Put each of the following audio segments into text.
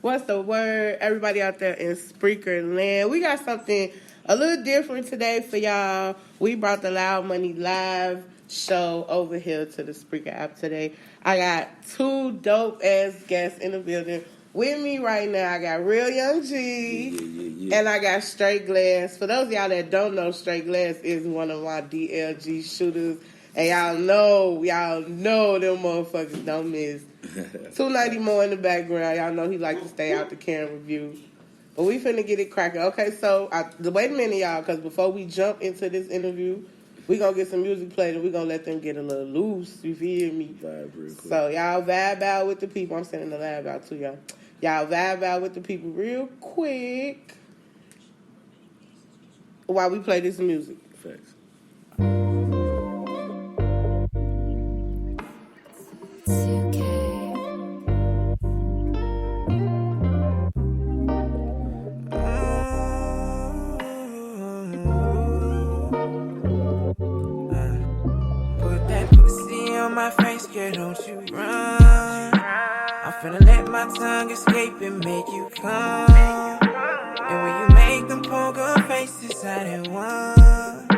What's the word? Everybody out there in Spreaker land. We got something a little different today for y'all. We brought the Loud Money Live show over here to the Spreaker app today. I got two dope ass guests in the building. With me right now, I got Real Young G, and I got Straight Glass. For those of y'all that don't know, Straight Glass is one of my DLG shooters. And y'all know them motherfuckers don't miss. 290 more in the background. Y'all know he like to stay out the camera view. But we finna get it cracking. Okay, so wait a minute, y'all, because before we jump into this interview, we gonna get some music played and we gonna let them get a little loose. You feel me? Vibe real quick. So y'all vibe out with the people. I'm sending the live out to y'all. Y'all vibe out with the people real quick while we play this music. Facts. My face, girl, don't you run. I'm finna let my tongue escape and make you come. And when you make them poker faces, I didn't want.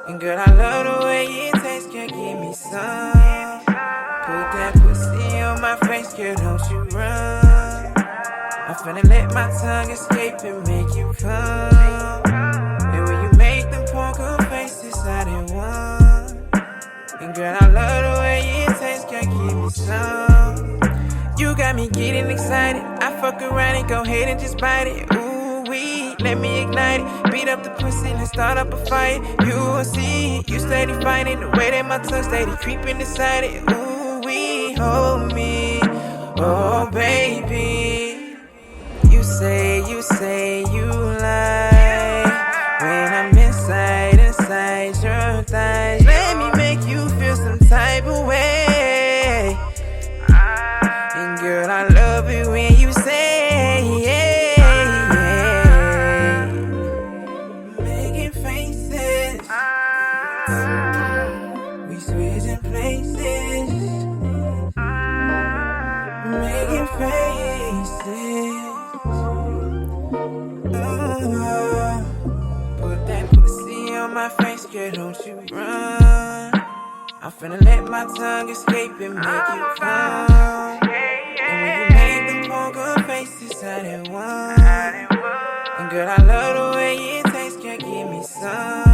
And girl, I love the way it tastes, girl, give me some. Put that pussy on my face, girl, don't you run. I'm finna let my tongue escape and make you come. And when you make them poker faces, I didn't want. And girl, I love the way it tastes, girl, give me some. You got me getting excited. I fuck around and go ahead and just bite it. Ooh, wee, let me ignite it. Beat up the pussy and start up a fight. You will see, you steady fighting. The way that my tongue steady creeping inside it. Ooh, wee, hold me, oh baby. You say you lie. When I'm inside your thighs, let me make you feel some type of way. And girl, I love it when you say making faces. We switching places. Making faces. Put that pussy on my face, girl, don't you run. I'm finna let my tongue escape and make you come. And when you make them poker faces, I didn't want. And girl, I love the way it tastes, girl, give me some.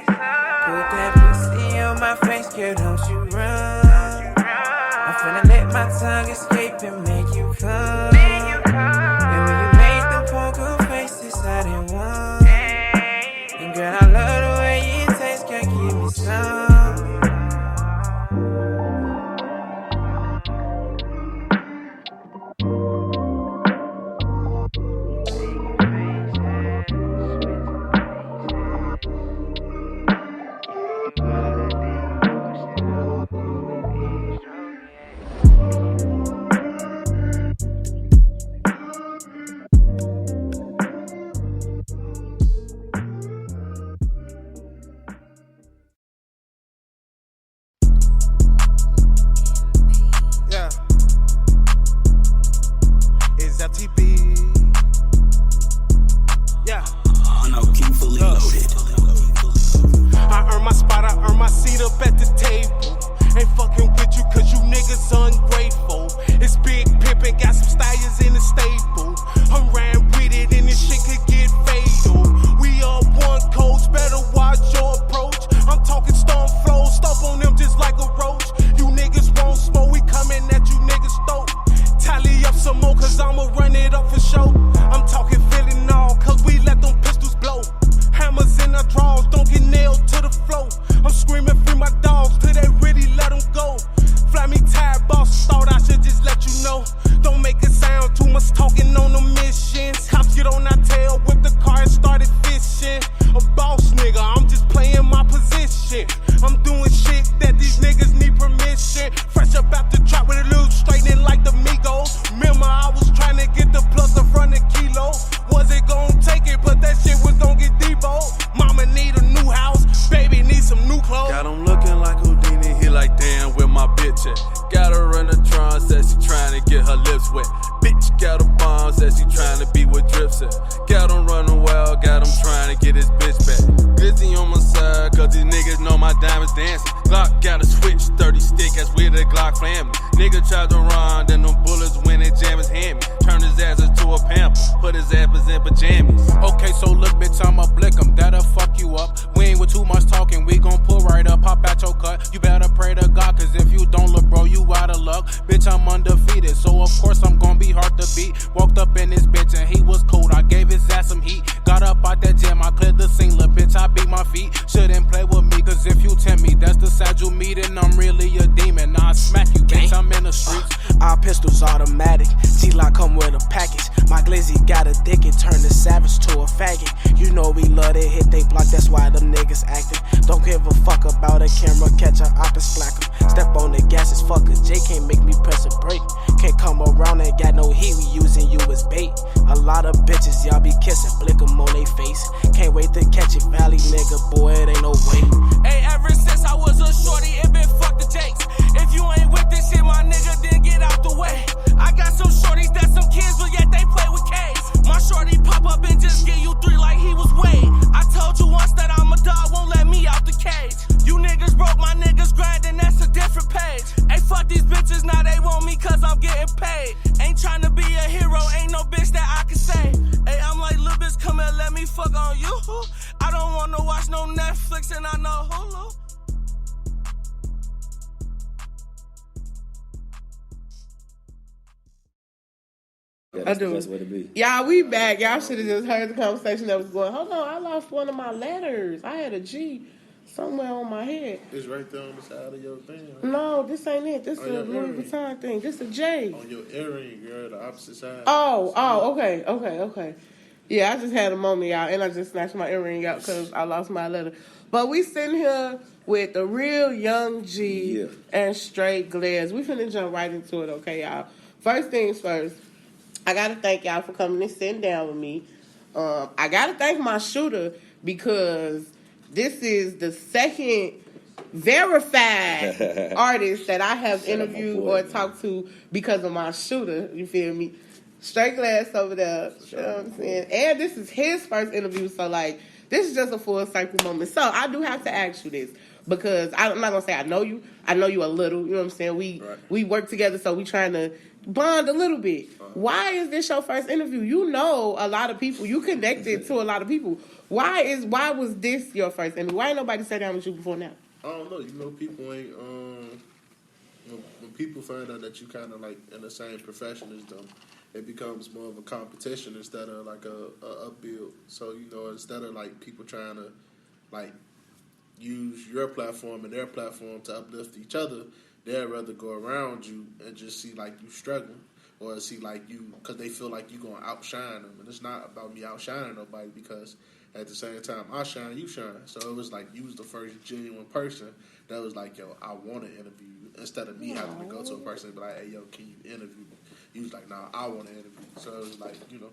Put that pussy on my face, girl, don't you run. I'm finna let my tongue escape and make you come. And when you make them poker faces, I didn't want. And girl, I love the way it tastes, girl, give me some. dancing. Glock got a switch, 30 stick as we the Glock family. Nigga tried to run, then them bullets when it jam his hand me. Turn his ass into a pamper, put his ass in pajamas. Okay, so look, bitch, I'ma blick him, that'll fuck you up. We ain't with too much talking, we gon' pull right up, pop out your cut. You better pray to God, cause if you don't look, bro, you out of luck. Bitch, I'm undefeated, so of course I'm gon' be hard to beat. Walked up in this bitch and he was cold, I gave his ass some heat. Got up out that gym, I cleared the scene, little bitch, I beat my feet. Shouldn't play with me, cause if you tempt me, that's the side you meet, and I'm really a demon. Now I smack you, bitch, I'm in the streets. Our pistols automatic, T-Lock come with a package. My glizzy got a dick, it turned a savage to a faggot. You know we love to hit they block, that's why them niggas acting. Don't give a fuck about a camera, catch a op and slack 'em. Step on the gas as fuck, cause J can't make me press a brake. Can't come around and got no heat, we using you as bait. A lot of bitches, y'all be kissing, blick 'em on they face. Can't wait to catch it, Valley nigga, boy, it ain't no way. Hey, ever since I was a shorty, it been fuck the Jakes. If you ain't with this shit, my nigga, then get out the way. I got some shorties that some kids, but yet they play with K's. My shorty pop up and just give you 3 like he was Wade. I told you once that I'm a dog, won't let me out the cage. You niggas broke, my niggas grinding, that's a different page. Hey, fuck these bitches, now they want me cause I'm getting paid. Ain't trying to be a hero, ain't no bitch that I can say. Hey, I'm like, little bitch, come here, let me fuck on you. I don't wanna watch no Netflix and I know Hulu. Yeah, I that's the do. best way to be. Y'all, we back. Y'all should have just heard the conversation that was going. Hold on, I lost one of my letters. I had a G somewhere on my head. It's right there on the side of your thing. Right? No, this ain't it. This is On a your Louis earring. Vuitton thing. This a J. On your earring, girl, the opposite side. Okay. Yeah, I just had a moment, y'all, and I just snatched my earring out because I lost my letter. But we sitting here with the real Young G and Straight Glares. We finna jump right into it, okay, y'all? First things first, I gotta thank y'all for coming and sitting down with me. I gotta thank my shooter because this is the second verified artist that I have interviewed or talked to because of my shooter. You feel me? Straight Glass over there. You know what I'm saying? And this is his first interview, so like this is just a full circle moment. So I do have to ask you this because I'm not gonna say I know you. I know you a little. You know what I'm saying? We work together, so we trying to bond a little bit. Why is this your first interview? You know a lot of people. You connected to a lot of people. Why was this your first interview? Why ain't nobody sat down with you before now? I don't know. You know, people ain't. When people find out that you kind of like in the same profession as them, it becomes more of a competition instead of like a build. So you know, instead of like people trying to like use your platform and their platform to uplift each other, they'd rather go around you and just see like you struggling or see like you because they feel like you gonna outshine them. And it's not about me outshining nobody because at the same time I shine, you shine. So it was like you was the first genuine person that was like, yo, I want to interview you instead of me having to go to a person and be like, hey, yo, can you interview me? He was like, nah, I want to interview. So it was like, you know.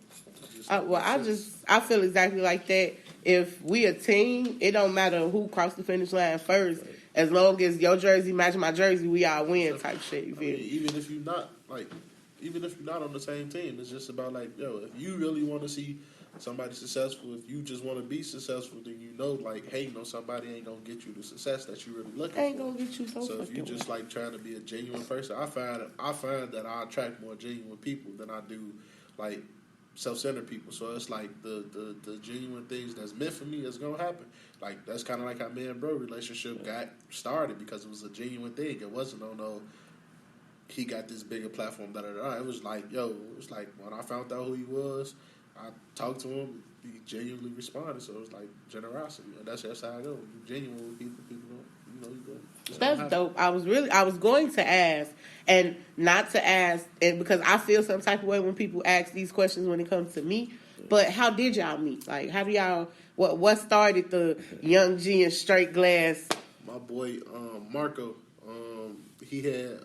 I feel exactly like that. If we a team, it don't matter who crossed the finish line first. Right. As long as your jersey match my jersey, we all win type shit. You feel me? Even if you're not on the same team, it's just about like, yo, if you really want to see somebody successful, if you just want to be successful, then you know, like, hating on somebody ain't gonna get you the success that you really looking for. Ain't gonna get you so if you just like trying to be a genuine person, I find that I attract more genuine people than I do like self-centered people. So it's like the genuine things that's meant for me is gonna happen. Like that's kind of like how me and bro relationship got started because it was a genuine thing. It wasn't no he got this bigger platform. It was like when I found out who he was, I talked to him. He genuinely responded. So it was like generosity, and that's how I go. You genuine with people don't, you go. That's dope. I was going to ask, and not to ask, and because I feel some type of way when people ask these questions when it comes to me. But how did y'all meet? Like, how do y'all? What started the Young G and Straight Glass? My boy Marco, he had.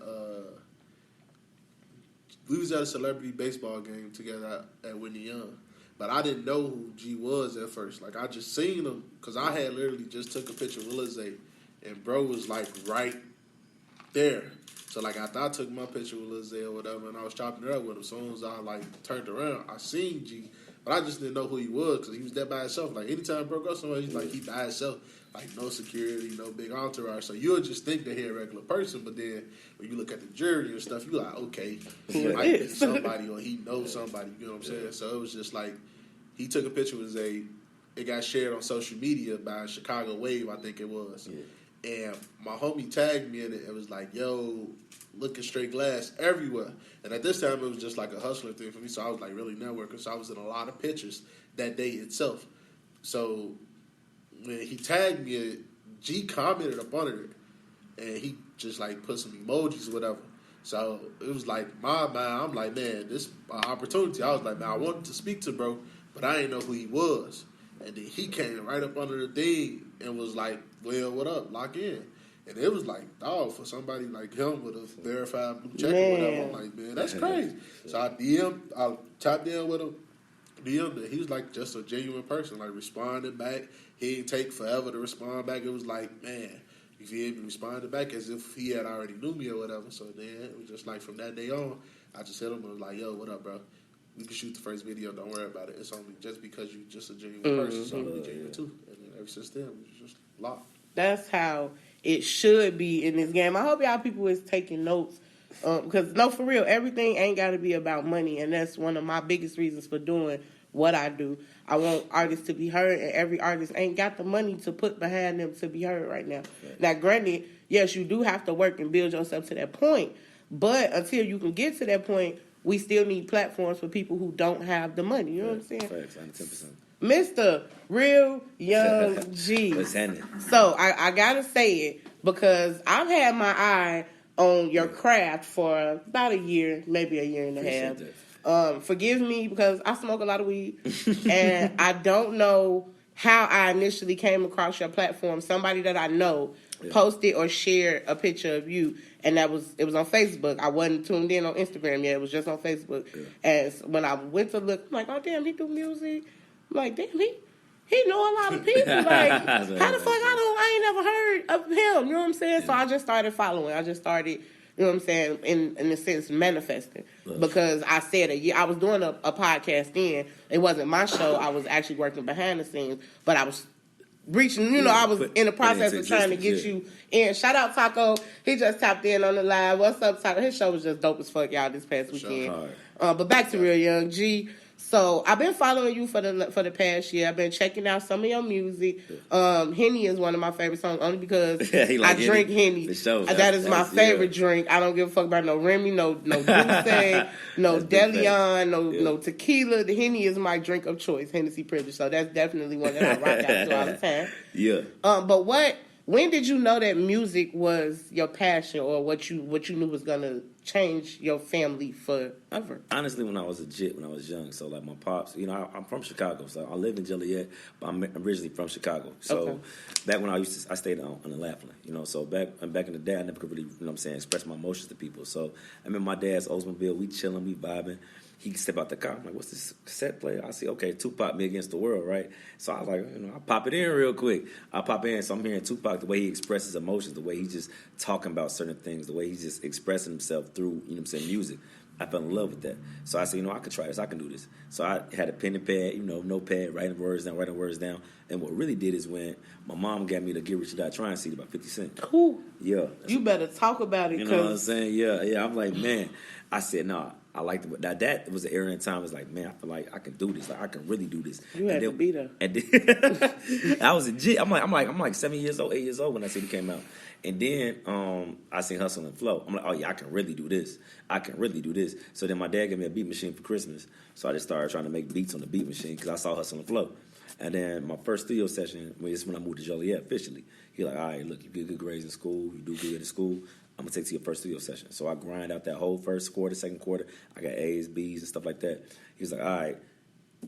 We was at a celebrity baseball game together at Whitney Young, but I didn't know who G was at first. Like I just seen him because I had literally just took a picture with Lizzie, and bro was like right there. So like after I took my picture with Lizzie or whatever, and I was chopping it up with him, as soon as I like turned around, I seen G. But I just didn't know who he was because he was there by himself. Like, anytime I broke up somewhere, he's like, he by himself. Like, no security, no big entourage. So you'll just think that he's a regular person, but then when you look at the jury and stuff, you're like, okay, he might be somebody or he knows somebody. You know what I'm saying? So it was just like, he took a picture with it got shared on social media by Chicago Wave, I think it was. Yeah. And my homie tagged me in it and was like, yo, looking straight glass everywhere. And at this time, it was just like a hustler thing for me. So I was like really networking. So I was in a lot of pictures that day itself. So when he tagged me, G commented up under it. And he just like put some emojis or whatever. So it was like, my mind, I'm like, man, this opportunity. I was like, man, I wanted to speak to bro, but I didn't know who he was. And then he came right up under the thing and was like, well, what up? Lock in. And it was like, dog, for somebody like him with a verified blue check or whatever, I'm like, man, that's crazy. So I tapped in with him, DM'd it. He was like just a genuine person, like responding back. He didn't take forever to respond back. It was like, man, if he even responded back as if he had already knew me or whatever. So then it was just like from that day on, I just hit him and was like, yo, what up, bro? We can shoot the first video. Don't worry about it. It's only just because you're just a genuine person. So I'm be genuine too. And then ever since then, we just locked. That's how it should be in this game. I hope y'all people is taking notes. Because, no, for real, everything ain't got to be about money. And that's one of my biggest reasons for doing what I do. I want artists to be heard, and every artist ain't got the money to put behind them to be heard right now. Right. Now, granted, yes, you do have to work and build yourself to that point. But until you can get to that point, we still need platforms for people who don't have the money. You know what I'm saying? Facts, 10%. Mr. Real Young G. What's happening? So I gotta say it because I've had my eye on your craft for about a year, maybe a year and a half. Forgive me because I smoke a lot of weed and I don't know how I initially came across your platform. Somebody that I know posted or shared a picture of you, and it was on Facebook. I wasn't tuned in on Instagram yet. It was just on Facebook. Yeah. And when I went to look, I'm like, oh damn, he do music. I'm like, damn, he know a lot of people. Like, how the fuck I ain't never heard of him. You know what I'm saying? Yeah. So I just started following. I just started, you know what I'm saying, in a sense, manifesting. Because I said I was doing a podcast then. It wasn't my show. I was actually working behind the scenes. But I was reaching, I was in the process of trying to get you in. Shout out Taco. He just tapped in on the live. What's up, Taco? His show was just dope as fuck, y'all, this past weekend. But back to Real Young G. So I've been following you for the past year. I've been checking out some of your music. Henny is one of my favorite songs only because I drink Henny. That is my favorite drink. I don't give a fuck about no Remy, no Douce, no Deleon, no tequila. The Henny is my drink of choice, Hennessy Privilege. So that's definitely one that I rock out to all the time. Yeah. But when did you know that music was your passion or what you knew was gonna change your family forever? Honestly, when I was young, so like my pops, I'm from Chicago, so I lived in Joliet, but I'm originally from Chicago. So back when I stayed on the Laughlin, so back in the day, I never could really, express my emotions to people. So I'm in my dad's Oldsmobile, we chilling, we vibing. He step out the car. I'm like, what's this cassette player? I see, okay, Tupac, Me Against the World, right? So I was like, I pop it in real quick. I pop in, so I'm hearing Tupac, the way he expresses emotions, the way he's just talking about certain things, the way he's just expressing himself through, music. I fell in love with that. So I said, I could try this. I can do this. So I had a pen and pad, notepad, writing words down. And what really did is when my mom got me the Get Rich or Die Trying CD, about 50 cents. Cool. Yeah. You better talk about it. You know what I'm saying? Yeah. I'm like, man. I said, nah. I liked it. That was an era in time. It's like, man, I feel like I can do this. Like I can really do this. You had to be there. And then, I was a G. I'm like 7 years old, 8 years old when that CD came out. And then I seen Hustle and Flow. I'm like, oh yeah, I can really do this. So then my dad gave me a beat machine for Christmas. So I just started trying to make beats on the beat machine because I saw Hustle and Flow. And then my first studio session was when I moved to Joliet officially. He like, all right, look, you get good grades in school, you do good in school. I'm going to take to your first studio session. So I grind out that whole first quarter, second quarter. I got A's, B's, and stuff like that. He was like, all right,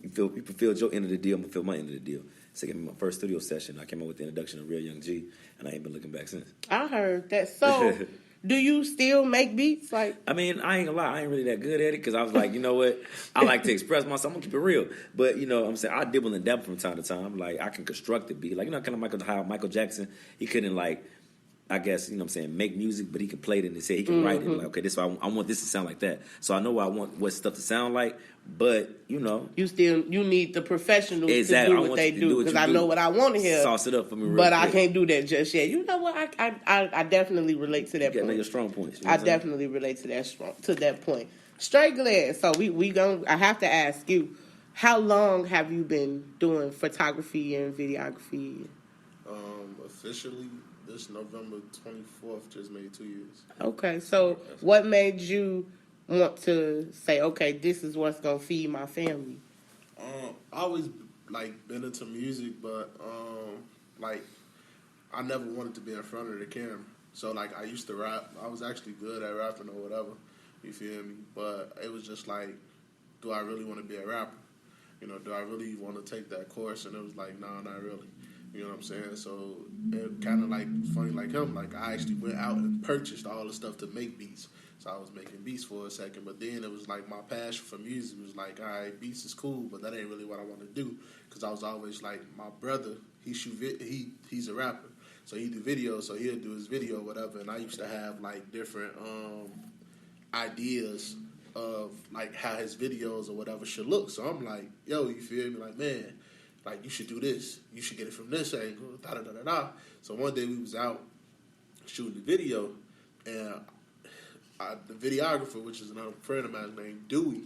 you fulfilled your end of the deal, I'm going to fulfill my end of the deal. So he gave me my first studio session. I came up with the introduction of Real Young G, and I ain't been looking back since. I heard that. So do you still make beats? I ain't going to lie. I ain't really that good at it because I was like, you know what? I like to express myself. I'm going to keep it real. But, I'm saying I dibble and dabble from time to time. Like, I can construct a beat. Like, kind of how Michael Jackson, he couldn't, I guess, you know what I'm saying, make music, but he can play it in his head. He can write it. Like, okay, this I want this to sound like that. So I know what stuff to sound like, but, you know. You need the professionals exactly. to do what they do, because I know what I want to hear. Sauce it up for me real But quick. I can't do that just yet. You know what? I definitely relate to that You point. your strong points. You know I what I'm saying? definitely relate to that point. Straight glad. So I have to ask you, how long have you been doing photography and videography? Officially, this November 24th just made 2 years. Okay, so what made you want to say, okay, this is what's gonna feed my family? I always like been into music, but like I never wanted to be in front of the camera. So like I used to rap. I was actually good at rapping or whatever. You feel me? But it was just like, do I really want to be a rapper? You know, do I really want to take that course? And it was like, nah, not really. You know what I'm saying? So it kind of like funny like him. Like I actually went out and purchased all the stuff to make beats. So I was making beats for a second, but then it was like my passion for music was like, all right, beats is cool, but that ain't really what I want to do. Because I was always like, my brother, he's a rapper, so he do videos, so he'll do his video or whatever. And I used to have like different ideas of like how his videos or whatever should look. So I'm like, yo, you feel me? Like, man, like you should do this. You should get it from this angle. Da da da da da. So one day we was out shooting the video, and the videographer, which is another friend of mine named Dewey,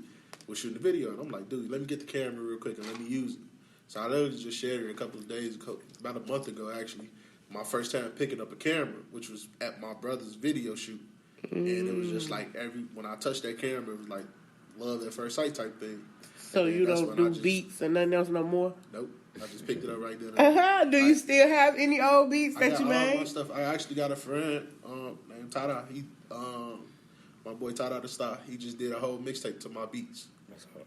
was shooting the video, and I'm like, Dewey, let me get the camera real quick and let me use it. So I literally just shared it a couple of days ago, about a month ago actually. My first time picking up a camera, which was at my brother's video shoot. And it was just like when I touched that camera, it was like love at first sight type thing. So you don't do beats and nothing else no more? Nope. I just picked it up right there. Do you still have any old beats that you I got all made? my stuff. I actually got a friend named Tada. My boy Tada the Star. He just did a whole mixtape to my beats.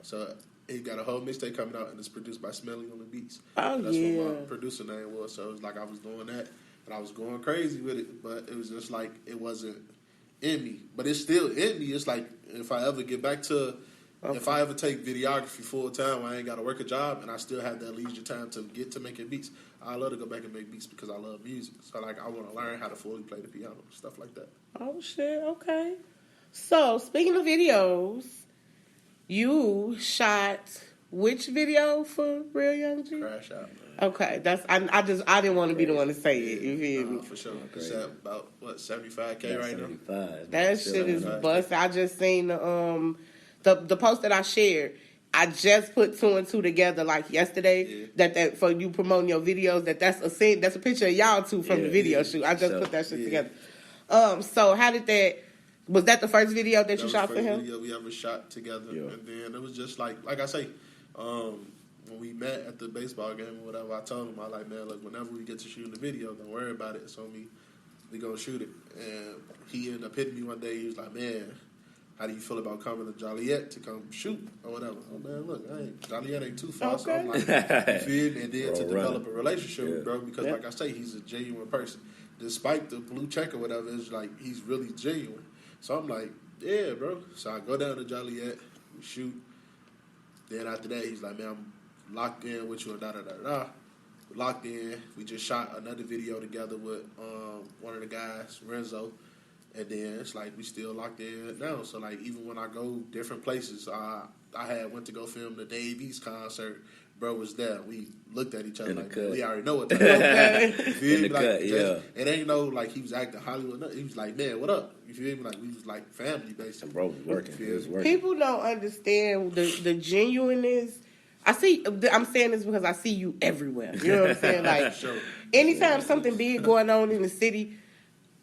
So he got a whole mixtape coming out, and it's produced by Smelly on the Beats. Oh, That's yeah. what my producer name was. So it was like I was doing that, and I was going crazy with it. But it was just like it wasn't in me. But it's still in me. It's like if I ever get back to, if I ever take videography full time, I ain't got to work a job, and I still have that leisure time to get to making beats. I love to go back and make beats because I love music. So like I want to learn how to fully play the piano, stuff like that. Oh shit! Okay. So speaking of videos, you shot which video for Real Young G? Crash Out, man. Okay, I didn't want to be the one to say it. You feel me? For sure. It's at about, what, 75K right now? 75. That shit is busted. I just seen the post that I shared. I just put 2 and 2 together like yesterday. Yeah. That for you promoting your videos. That's a picture of y'all two from the video shoot. I just put that shit together. So how did that? Was that the first video that you shot for him? Video we ever shot together, and then it was just like I say, when we met at the baseball game or whatever, I told him, I like, man, look, whenever we get to shooting the video, don't worry about it. It's on me. We gonna shoot it. And he ended up hitting me one day. He was like, man, how do you feel about coming to Joliet to come shoot or whatever? Oh man, look, Joliet ain't too far. Okay. So I'm like, you feel me? And then to develop a relationship with bro, because like I say, he's a genuine person. Despite the blue check or whatever, it's like he's really genuine. So I'm like, yeah, bro. So I go down to Joliet, we shoot. Then after that, he's like, man, I'm locked in with you and da-da-da-da. Locked in. We just shot another video together with one of the guys, Renzo. And then it's like we still locked in now. So, like, even when I go different places, I went to go film the Dave East concert. Bro was there. We looked at each other like, we already know what that is. You feel me? Like, it ain't no, like, he was acting Hollywood. No, he was like, man, what up? You feel me? Like, we was like family, basically. Bro was working. He was working. People don't understand the genuineness. I'm saying this because I see you everywhere. You know what I'm saying? Like, anytime something big going on in the city,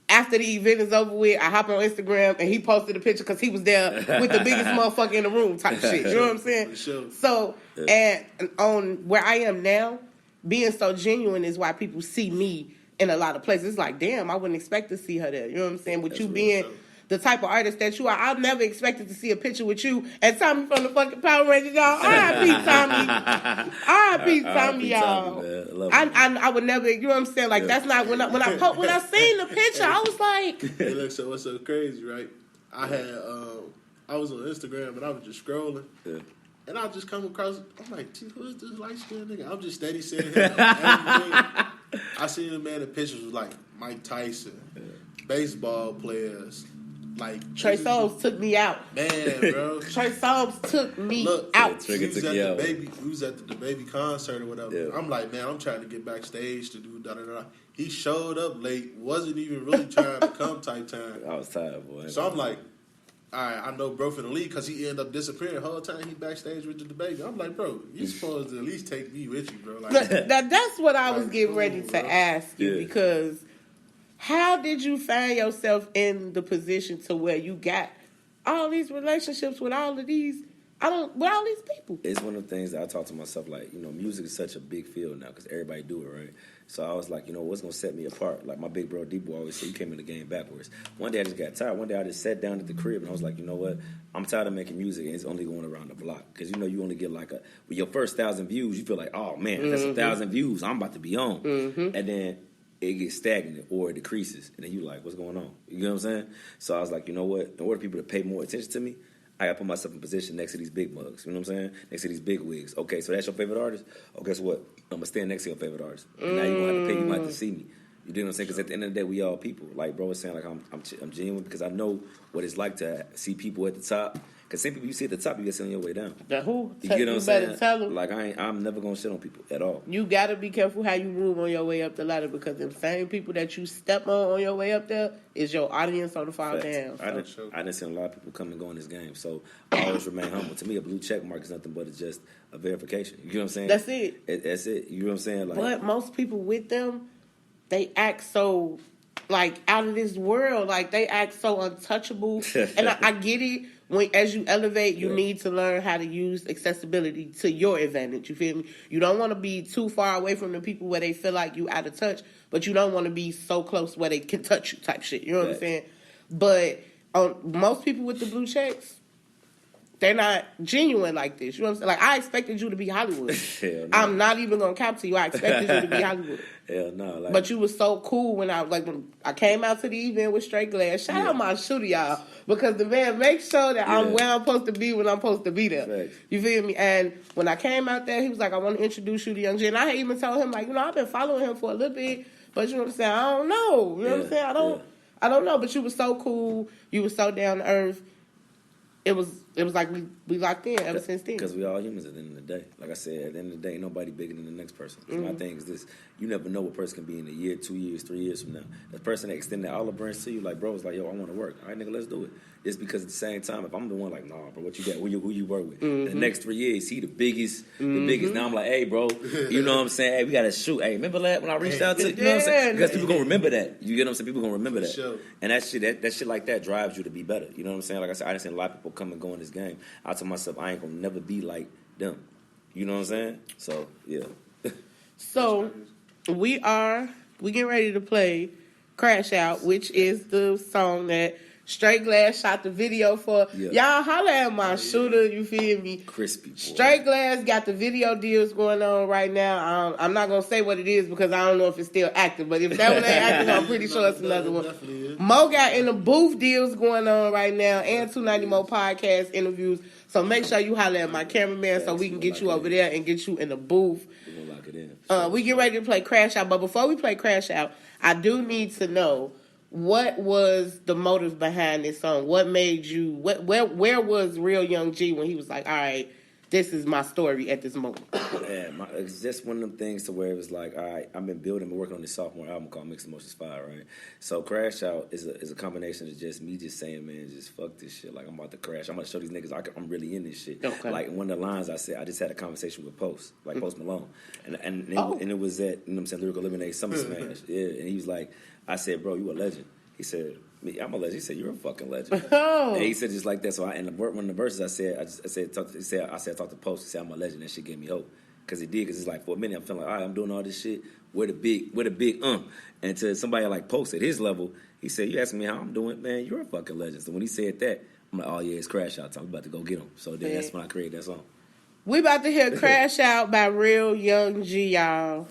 after the event is over with, I hop on Instagram and he posted a picture because he was there with the biggest motherfucker in the room type shit. You know what I'm saying? Sure. So, and on where I am now, being so genuine is why people see me in a lot of places. It's like, damn, I wouldn't expect to see her there. You know what I'm saying? With That's you being the type of artist that you are, I never expected to see a picture with you and Tommy from the fucking Power Rangers, y'all. R.I.P. Tommy. R.I.P. Tommy, y'all. I would never, you know what I'm saying? Like, that's not, when I seen the picture, I was like. Hey, look, so what's so crazy, right? I was on Instagram and I was just scrolling. Yeah. And I just come across, I'm like, who is this light-skinned nigga? I'm just steady saying him. I seen him, man, the pictures was like Mike Tyson, baseball players. Like Trey Songz took me out. Man, bro. Trey Songz took me Look, out. we Trigger was took at you the out. baby. We was at the baby concert or whatever. Yeah. I'm like, man, I'm trying to get backstage to do da da da. He showed up late. Wasn't even really trying to come type time. I was tired, boy. So I'm like, all right, I know bro finna leave because he ended up disappearing the whole time he backstage with the baby. I'm like, bro, you supposed to at least take me with you, bro. Like, That's what I was Like, getting ready cool, to bro. ask you Yeah. because how did you find yourself in the position to where you got all these relationships with all of these with all these people? It's one of the things that I talk to myself, like, you know, music is such a big field now because everybody do it, right? So I was like, you know, what's going to set me apart? Like my big bro, D-Boy, always said, you came in the game backwards. One day I just got tired. One day I just sat down at the crib and I was like, you know what? I'm tired of making music and it's only going around the block. Because, you know, you only get like with your first 1,000 views, you feel like, oh, man, if that's 1,000 views, I'm about to be on. And then it gets stagnant or it decreases. And then you like, what's going on? You know what I'm saying? So I was like, you know what? In order for people to pay more attention to me, I gotta put myself in position next to these big mugs. You know what I'm saying? Next to these big wigs. Okay, so that's your favorite artist? Oh, guess what? I'm gonna stand next to your favorite artist. And now you're gonna have to pay. You might have to see me. You know what I'm saying? Because at the end of the day, we all people. Like bro was saying, like I'm genuine because I know what it's like to see people at the top. Because same people you see at the top, you get sent on your way down. The who? You get what I'm You saying? better tell them. Like I'm never gonna shit on people at all. You gotta be careful how you move on your way up the ladder because the same people that you step on your way up there is your audience on the fall down. I didn't see a lot of people come and go in this game, so I always remain humble. To me, a blue check mark is nothing but it's just a verification. You know what I'm saying? That's it. That's it. You know what I'm saying? Like, But most people with them, they act so like out of this world. Like they act so untouchable. And I get it. As you elevate, you need to learn how to use accessibility to your advantage. You feel me? You don't want to be too far away from the people where they feel like you out of touch, but you don't want to be so close where they can touch you type shit. You know what I'm saying? But most people with the blue checks, they're not genuine like this. You know what I'm saying? Like, I expected you to be Hollywood. Hell no. I'm not even going to cap to you. I expected you to be Hollywood. Hell no. Like, But you was so cool when I came out to the event with Straight Glass. Shout out my shooter, y'all. Because the man makes sure that I'm where I'm supposed to be when I'm supposed to be there. Thanks. You feel me? And when I came out there, he was like, I want to introduce you to Young G. And I had even told him, like, you know, I've been following him for a little bit. But you know what I'm saying? I don't know. You know what I'm saying? I don't know. But you was so cool. You was so down to earth. It was like we locked in ever since then. Because we all humans at the end of the day. Like I said, at the end of the day, ain't nobody bigger than the next person. So my thing is this: you never know what person can be in a year, 2 years, 3 years from now. The person that extended olive branch to you, like bro, was like, yo, I want to work. All right, nigga, let's do it. It's because at the same time, if I'm the one like, nah, bro, what you got? Who you work with? In the next 3 years, he the biggest. Now I'm like, hey, bro, you know what I'm saying? Hey, we gotta shoot. Hey, remember that when I reached out to you? You know what I'm saying? Because people gonna remember that. You get what I'm saying? People gonna remember that. Sure. And that shit like that drives you to be better. You know what I'm saying? Like I said, I done seen a lot of people come and go in this game. I told myself I ain't gonna never be like them. You know what I'm saying? So yeah. So we getting ready to play Crash Out, which is the song that Straight Glass shot the video for. Yeah. Y'all holla at my shooter, you feel me? Crispy boy. Straight Glass got the video deals going on right now. I'm not going to say what it is because I don't know if it's still active, but if that one ain't active, I'm pretty sure it's another one. Mo got in the booth deals going on right now and 290 Mo podcast interviews. So make sure you holla at my cameraman so we can get you over there and get you in the booth. We're gonna lock it in. We get ready to play Crash Out, but before we play Crash Out, I do need to know what was the motive behind this song. What made you? Where was Real Young G when he was like, "All right, this is my story at this moment"? Yeah, it's just one of them things to where it was like, all right, I've been working on this sophomore album called Mixed Emotions 5, right? So Crash Out is a combination of just me just saying, man, just fuck this shit. Like, I'm about to crash. I'm about to show these niggas I'm really in this shit. Okay. Like, one of the lines I said, I just had a conversation with Post Malone. And it was at, you know what I'm saying, Lyrical Lemonade Summer Smash. Yeah, and he was like, I said, bro, you a legend. He said, I'm a legend. He said, you're a fucking legend. Oh. And he said just like that. So one of the verses I said, talk to Post. He said, I'm a legend. That shit gave me hope. Because it did. Because it's like, for a minute, I'm feeling like, all right, I'm doing all this shit. Where the big And to somebody like Post at his level, he said, you asking me how I'm doing? Man, you're a fucking legend. So when he said that, I'm like, oh yeah, it's Crash Out time. I'm about to go get him. So then that's when I created that song. We about to hear Crash Out by Real Young G, y'all.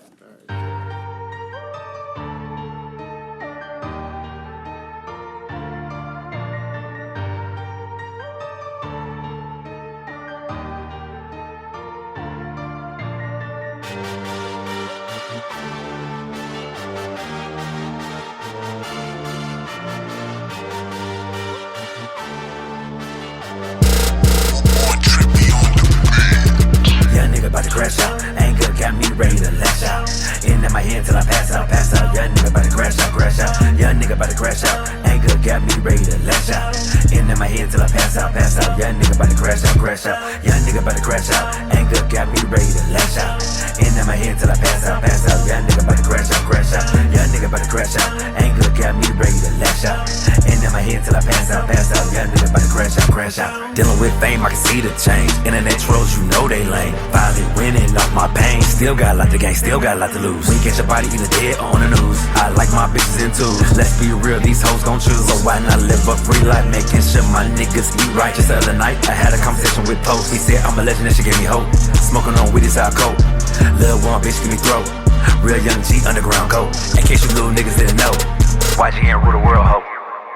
crash out. Young nigga about to crash out. Anger got me ready to lash out. In my head till I pass out. Young nigga about to crash out. Young nigga about to crash out. Anger got me ready to lash out. In my head till I pass out. Young nigga about to crash out. Dealing with fame, I can see the change. Internet trolls, you know they lame. Finally winning off my pain. Still got a lot to gain, still got a lot to lose. When you catch your body either dead or on the news. I like my bitches in twos. Let's be real, these hoes gon' choose. So why not live a free life, making sure my niggas eat right? Just the other night, I had a conversation with Post. He said I'm a legend and she gave me hope. Smoking on weed is our coat. Lil' one bitch give me throat. Real young G underground coat. In case you little niggas didn't know, YG ain't rule the world, ho.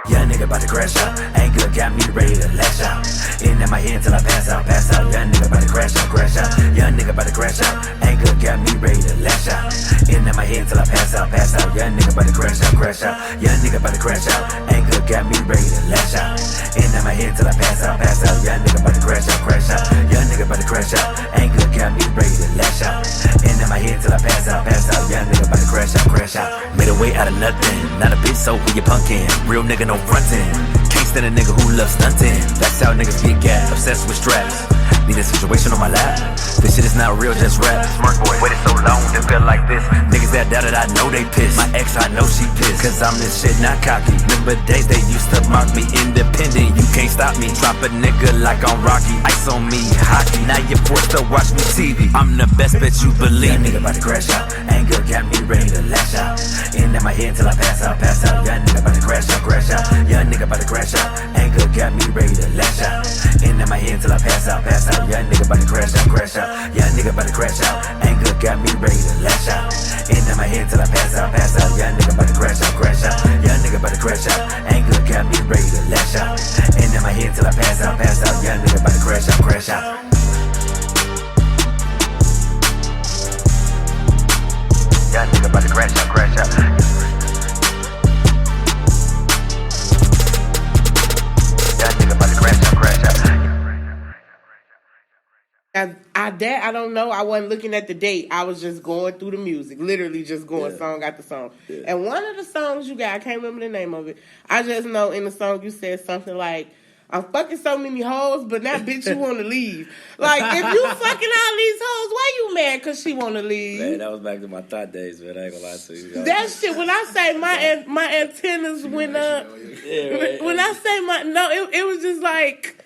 Young nigga about to crash out. Anger got me ready to lash out. In my head till I pass out. Young nigga about to crash out. Young nigga about to crash out. Anger got me ready to lash out. In my head till I pass out. Young nigga about to crash out. Young nigga about to crash out. Anger got me ready to lash out. In my head till I pass out. Young nigga about to crash out. Young nigga about to crash out. Anger got me ready to lash out. In my head till I pass out. Young nigga about to crash out. Made a way out of nothing. Not a bitch, so who you punkin'? Real nigga, no frontin'. Can't stand a nigga who loves stuntin'. That's how niggas get gas, obsessed with straps. Need a situation on my lap. This shit is not real, just rap. Smart boy, waited so long to feel like this. Niggas that doubted, I know they pissed. My ex, I know she pissed. Cause I'm this shit, not cocky. Remember days they used to mock me independent. You can't stop me. Drop a nigga like I'm Rocky. Ice on me, hockey. Now you're forced to watch me TV. I'm the best, bet you believe. Young nigga about to crash out. Anger got me ready to lash out. In my head till I pass out. Young nigga about to crash out. Young nigga about to crash out. Anger got me ready to lash out. In my head till I pass out. Young nigga about to crash out. Young nigga about to crash out. Anger got me ready to lash out. In my head till I pass out. Young nigga about to crash out. Young nigga about to crash out. Anger got me ready to lash out. In my head till I pass out. Young nigga about to crash out. Young nigga about to crash out. I don't know. I wasn't looking at the date. I was just going through the music, literally just going song after song. Yeah. And one of the songs you got, I can't remember the name of it. I just know in the song you said something like, "I'm fucking so many hoes, but now bitch you want to leave." Like if you fucking all these hoes, why you mad? Cause she want to leave. Man, that was back to my thought days, man. I ain't gonna lie to you. That shit. When I say my antennas went up. Yeah, right. When I say it was just like.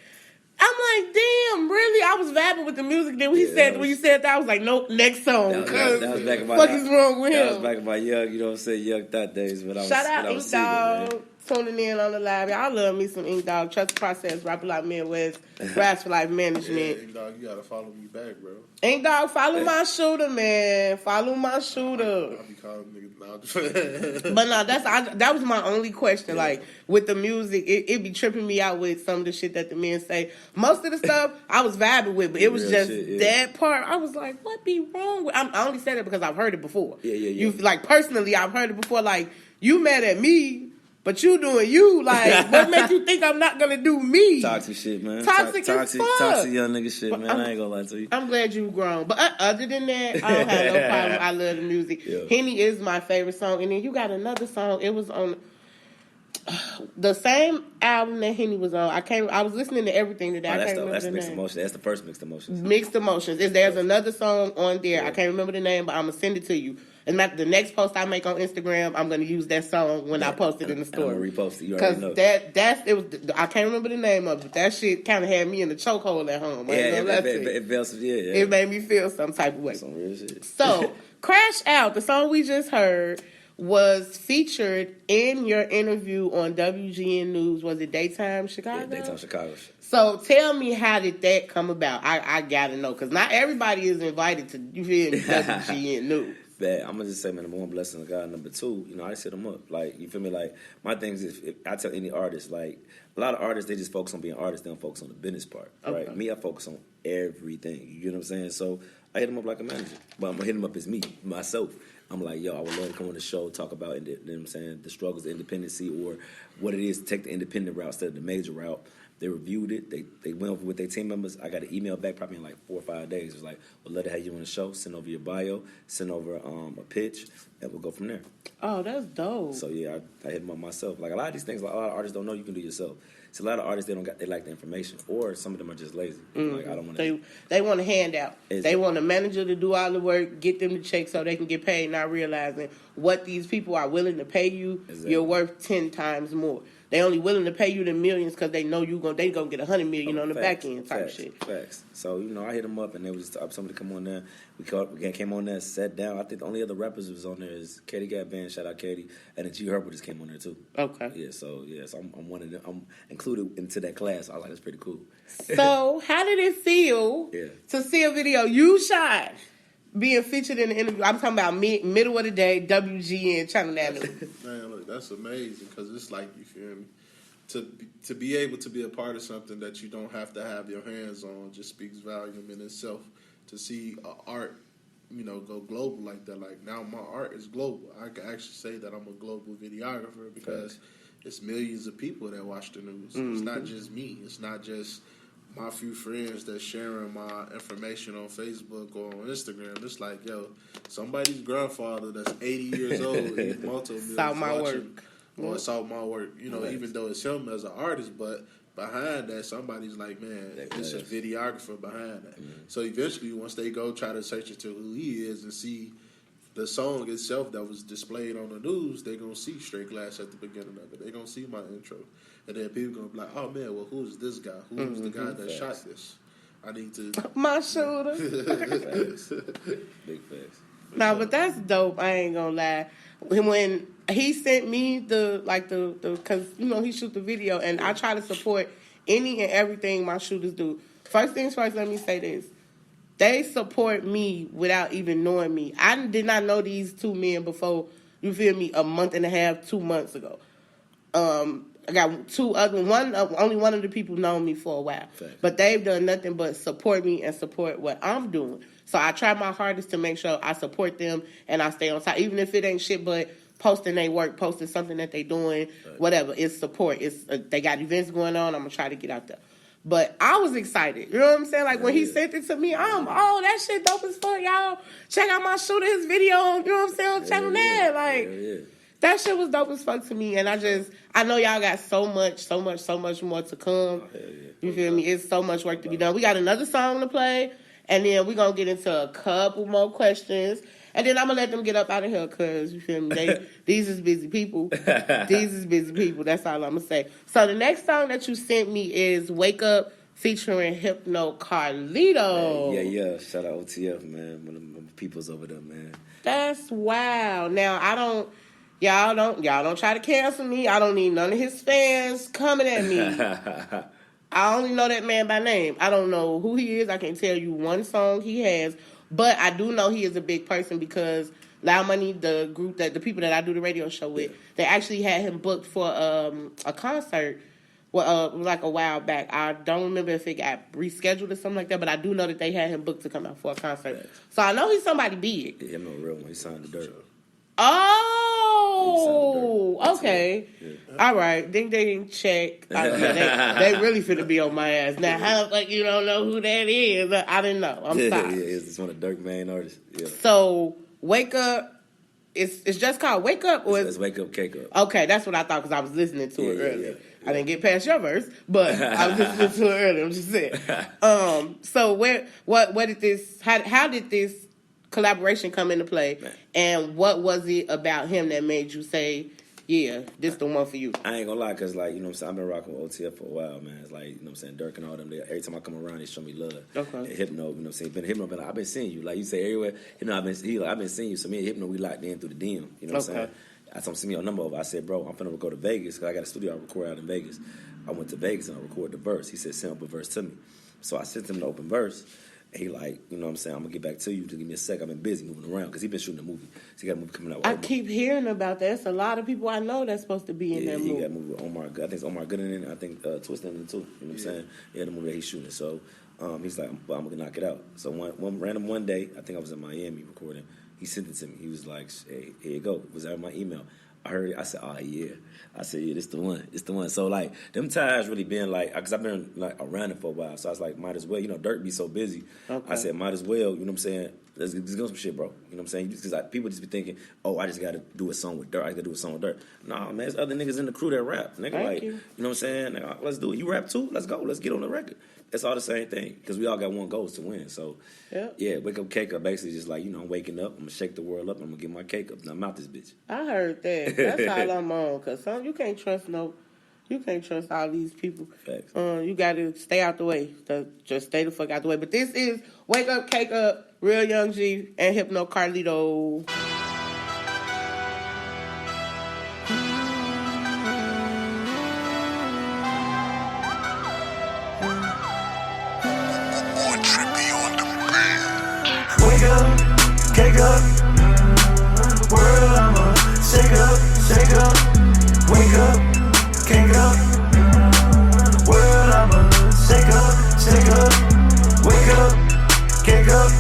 I'm like, damn, really? I was vibing with the music. Then when you said that, I was like, nope, next song. That was back in my. What is wrong with him? That was back in my young, you know what I'm saying, young thought days. But Shout out Ink Dog, tuning in on the live. I love me some Ink Dog. Trust the process, Rapper Like Midwest, Raps for Life Management. Yeah, Ink Dog, you gotta follow me back, bro. Ink Dog, follow my shooter, man. Follow my shooter. I be calling niggas now. But no, that was my only question. Yeah. Like with the music, it be tripping me out with some of the shit that the men say. Most of the stuff I was vibing with, but it was just shit, that part. I was like, what be wrong with? I only said it because I've heard it before. Yeah. You like personally, I've heard it before. Like you mad at me. But you doing you, like, what makes you think I'm not gonna do me? Toxic shit, man. Toxic as fuck. Toxic young nigga shit, man. I ain't gonna lie to you. I'm glad you've grown. But other than that, I don't have no problem. I love the music. Yeah. Henny is my favorite song. And then you got another song. It was on the same album that Henny was on. I was listening to everything today. I can't remember the name. Mixed Emotions. That's the first Mixed Emotions. Mixed Emotions. There's another song on there. I can't remember the name, but I'm gonna send it to you. And the next post I make on Instagram, I'm gonna use that song when I post it in the story. I'm gonna repost it. You already know. Because I can't remember the name of it. That shit kind of had me in the chokehold at home. It made me feel some type of way. Some real shit. So, Crash Out, the song we just heard, was featured in your interview on WGN News. Was it Daytime Chicago? Yeah, Daytime Chicago. So tell me, how did that come about? I gotta know, because not everybody is invited to WGN News. Bad. I'm gonna just say, man, number one, blessing of God. Number two, I just hit them up. Like, you feel me? Like, my thing is, if I tell any artist, like, a lot of artists, they just focus on being artists, they don't focus on the business part, right? Okay. Me, I focus on everything. You know what I'm saying? So I hit him up like a manager, but I'm gonna hit him up as myself. I'm like, yo, I would love to come on the show, talk about, you know what I'm saying, the struggles of independency, or what it is to take the independent route instead of the major route. They reviewed it. They went over with their team members. I got an email back probably in like 4 or 5 days. It was like, we'd love to have you on the show. Send over your bio. Send over a pitch, and we'll go from there. Oh, that's dope. So, yeah, I hit them up myself. Like, a lot of these things, like, a lot of artists don't know you can do yourself. it's a lot of artists they lack the information, or some of them are just lazy. Like I don't want to. They want a handout. Exactly. They want a manager to do all the work, get them to check so they can get paid, not realizing what these people are willing to pay you. Exactly. You're worth 10 times more. They only willing to pay you the millions because they know they gonna get 100 million on the back end type shit. Facts. So I hit them up and they was somebody come on there. We came on there, sat down. I think the only other rappers that was on there is Katie Gap Band, shout out Katie, and then G Herbo just came on there too. Okay. Yeah. So I'm one of them. I'm included into that class. I was like, that's pretty cool. So how did it feel to see a video you shot being featured in the interview? I'm talking about middle of the day, WGN, Channel 9 News. Man, look, that's amazing because it's like, you feel me? To be able to be a part of something that you don't have to have your hands on just speaks volume in itself. To see art, go global like that. Like now, my art is global. I can actually say that I'm a global videographer because it's millions of people that watch the news. It's not just me. It's not just my few friends that's sharing my information on Facebook or on Instagram. It's like, somebody's grandfather that's 80 years old and multi-millions saw my watching, work. or saw my work. Even though it's him as an artist, but behind that, somebody's like, man, it's a videographer behind that. So eventually, once they go try to search into who he is and see the song itself that was displayed on the news, they're going to see Straight Glass at the beginning of it. They're going to see my intro. And then people going to be like, oh, man, well, who's this guy? Who's the guy that shot this? I need to... My shooter. Big facts. No, but that's dope. I ain't gonna lie. When he sent me because he shoot the video, and I try to support any and everything my shooters do. First things first, let me say this: they support me without even knowing me. I did not know these two men before. You feel me? A month and a half, 2 months ago. I got two other only one of the people known me for a while, but they've done nothing but support me and support what I'm doing. So I try my hardest to make sure I support them and I stay on top, even if it ain't shit but posting their work, posting something that they doing, whatever. It's support. It's they got events going on. I'm gonna try to get out there. But I was excited. You know what I'm saying? Like when he sent it to me, that shit dope as fuck, y'all. Check out my shooter, his video on, you know what I'm saying, on Channel 9. Like that shit was dope as fuck to me. And I know y'all got so much more to come. You feel me? It's so much work to be done. We got another song to play, and then we're going to get into a couple more questions. And then I'm going to let them get up out of here because, you feel me, these is busy people. These is busy people. That's all I'm going to say. So the next song that you sent me is Wake Up featuring Hypno Carlito. Yeah. Shout out OTF, man. One of my people's over there, man. That's wow. Now, y'all don't try to cancel me. I don't need none of his fans coming at me. I only know that man by name. I don't know who he is. I can't tell you one song he has. But I do know he is a big person because Loud Money, the group the people that I do the radio show with, they actually had him booked for a concert like a while back. I don't remember if it got rescheduled or something like that, but I do know that they had him booked to come out for a concert. So I know he's somebody big. Yeah, I'm no real one. He signed the dirt. Oh, okay. Yeah. All right. Ding, ding, check. They really finna be on my ass. Now, how the fuck you don't know who that is? I didn't know. I'm sorry. Yeah, it's one of Dirk's main artists. Yeah. So, Wake Up, it's just called Wake Up? Or it's Wake Up, Cake Up. Okay, that's what I thought because I was listening to it earlier. Yeah. I didn't get past your verse, but I was listening to it earlier. I'm just saying. So, what did this, how did this collaboration come into play, and what was it about him that made you say, yeah, this the one for you? I ain't gonna lie, because, like, you know what I'm saying, I've been rocking with OTF for a while, man. It's like, you know what I'm saying, Dirk and all them, every time I come around, they show me love. Okay. And Hypno, you know what I'm saying, I've been seeing you. Like, you say everywhere, I've been seeing you. So me and Hypno, we locked in through the DM, you know what I'm saying? I told him, send me your number over. I said, bro, I'm finna go to Vegas, because I got a studio I record out in Vegas. I went to Vegas and I recorded the verse. He said, send up a verse to me. So I sent him the open verse. He like, you know what I'm saying, I'm going to get back to you. Just give me a sec. I've been busy moving around because he's been shooting a movie. So he got a movie coming out. I keep hearing about that. It's a lot of people I know that's supposed to be in that movie. Yeah, he got a movie with Omar Good. I think it's Omar Good in it. I think Twist in it too. You know what I'm saying? Yeah, the movie that he's shooting. So he's like, well, I'm going to knock it out. So one day, I think I was in Miami recording. He sent it to me. He was like, hey, here you go. It was out of my email. I heard it. I said, oh, yeah. I said, yeah, this the one. It's the one. So, like, them times really been, like, because I've been, like, around it for a while. So I was like, might as well. You know, Dirk be so busy. Okay. I said, might as well. You know what I'm saying? Let's go some shit, bro. You know what I'm saying? Because like, people just be thinking, oh, I just got to do a song with Dirk. I got to do a song with Dirk. Nah, man, there's other niggas in the crew that rap. Nigga, Thank like, you. you know what I'm saying? Like, let's do it. You rap too? Let's go. Let's get on the record. It's all the same thing because we all got one goal, is to win. So, yeah, Wake Up Cake Up basically just like, you know, I'm waking up, I'm going to shake the world up, I'm going to get my cake up. Now I'm out this bitch. I heard that. That's all I'm on. Because you can't trust all these people. Facts. You got to stay out the way. Just stay the fuck out the way. But this is Wake Up, Cake Up, Real Young G, and Hypno Carlito. Wake up, cake up, world I'ma shake up, wake up, cake up, world I'ma shake up, wake up, cake up,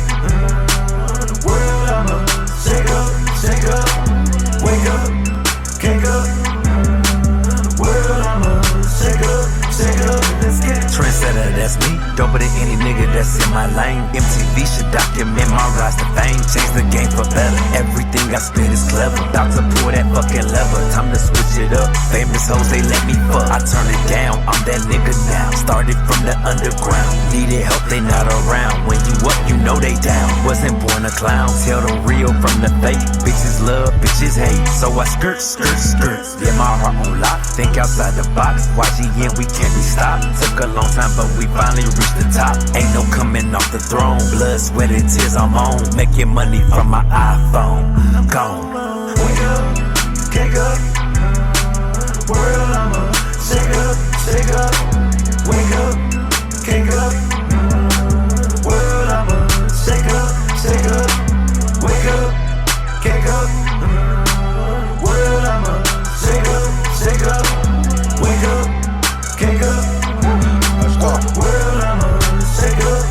world I'ma shake up, wake up, cake up, world I'ma shake up, let's get it. Trendsetter, that's me. Doper than any nigga that's in my lane. MTV should document my rise to fame. Change the game for better. Everything I spit is clever. About to pull that fucking lever. Time to switch it up. Famous hoes, they let me fuck. I turn it down. I'm that nigga now. Started from the underground. Needed help, they not around. When you up, you know they down. Wasn't born a clown. Tell the real from the fake. Bitches love, bitches hate. So I skirt. Yeah, my heart on lock. Think outside the box. YGN, we can't be stopped. Took a long time, but we finally reached the top. Ain't no coming off the throne. Blood, sweat, and tears, I'm on. Making money from my iPhone. I'm gone. Wake up, cake up. World, I'ma shake up. Wake up, cake up. World, I'ma shake up. Wake up, cake up. World, I'ma shake up. Wake up, cake up. World, I'ma shake up.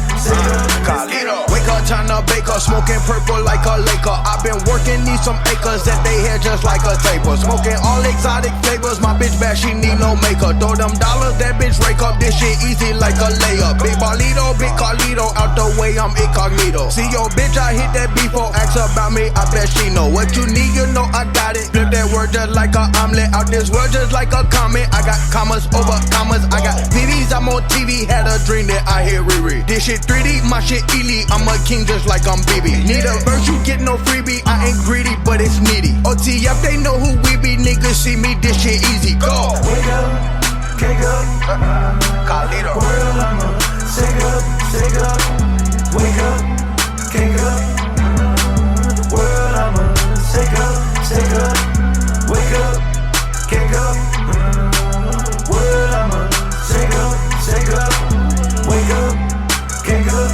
Wake up, China Baker, smoking purple like a Laker. I've been working, need some acres that they hair just like a taper. Smoking all exotic flavors, my bitch bad, she need no maker. Throw them dollars, that bitch rake up, this shit easy like a layup. Big Barlito, big Carlito, out the way, I'm incognito. See your bitch, I hit that before, ask about me, I bet she know. What you need, you know I got it. Flip that word just like a omelet, out this world just like a comment. I got commas over commas, I got VVs, I'm on TV, had a dream that I hit Riri. This shit 3D, my shit elite, I'm a king just like I'm BB. Need a verse, you get no freebie, I ain't greedy, but it's needy. OTF, they know who we be, niggas see me, this shit easy, go. Wake up, cake up, Carlito. world, I'ma shake up, wake up, cake up, world, I'ma shake up, wake up, cake up, world, I'ma shake up, wake up, cake up,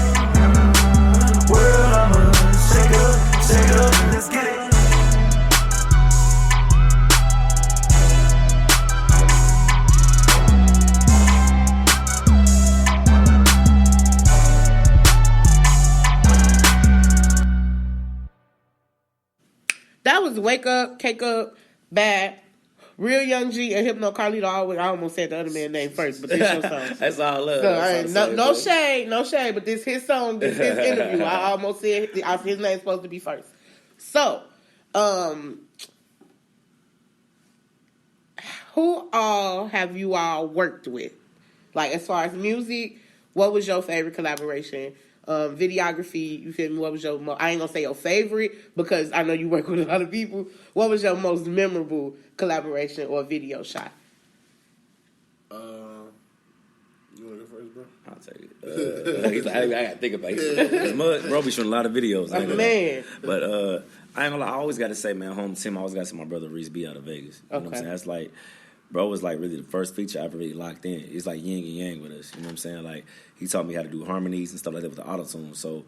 world, I'ma shake up, let's get it. That was Wake Up, Cake Up, Bad, Real Young G, and Hypno Carlito. I almost said the other man's name first, but this your song. That's all love. So, no shade, but this his song, this his interview. I almost said his name's supposed to be first. So, who all have you all worked with? Like, as far as music, what was your favorite collaboration? Videography, you feel me? What was your I ain't gonna say your favorite because I know you work with a lot of people. What was your most memorable collaboration or video shot? You want to go first, bro? I'll take it. He's like, I gotta think about it. Bro be showing a lot of videos. Man. But I ain't gonna lie, I always gotta say, man, home team, I always gotta say my brother Reese B out of Vegas. You know what I'm saying? That's like, bro was like really the first feature I ever really locked in. It's like yin and yang with us. You know what I'm saying? Like, he taught me how to do harmonies and stuff like that with the auto-tune. So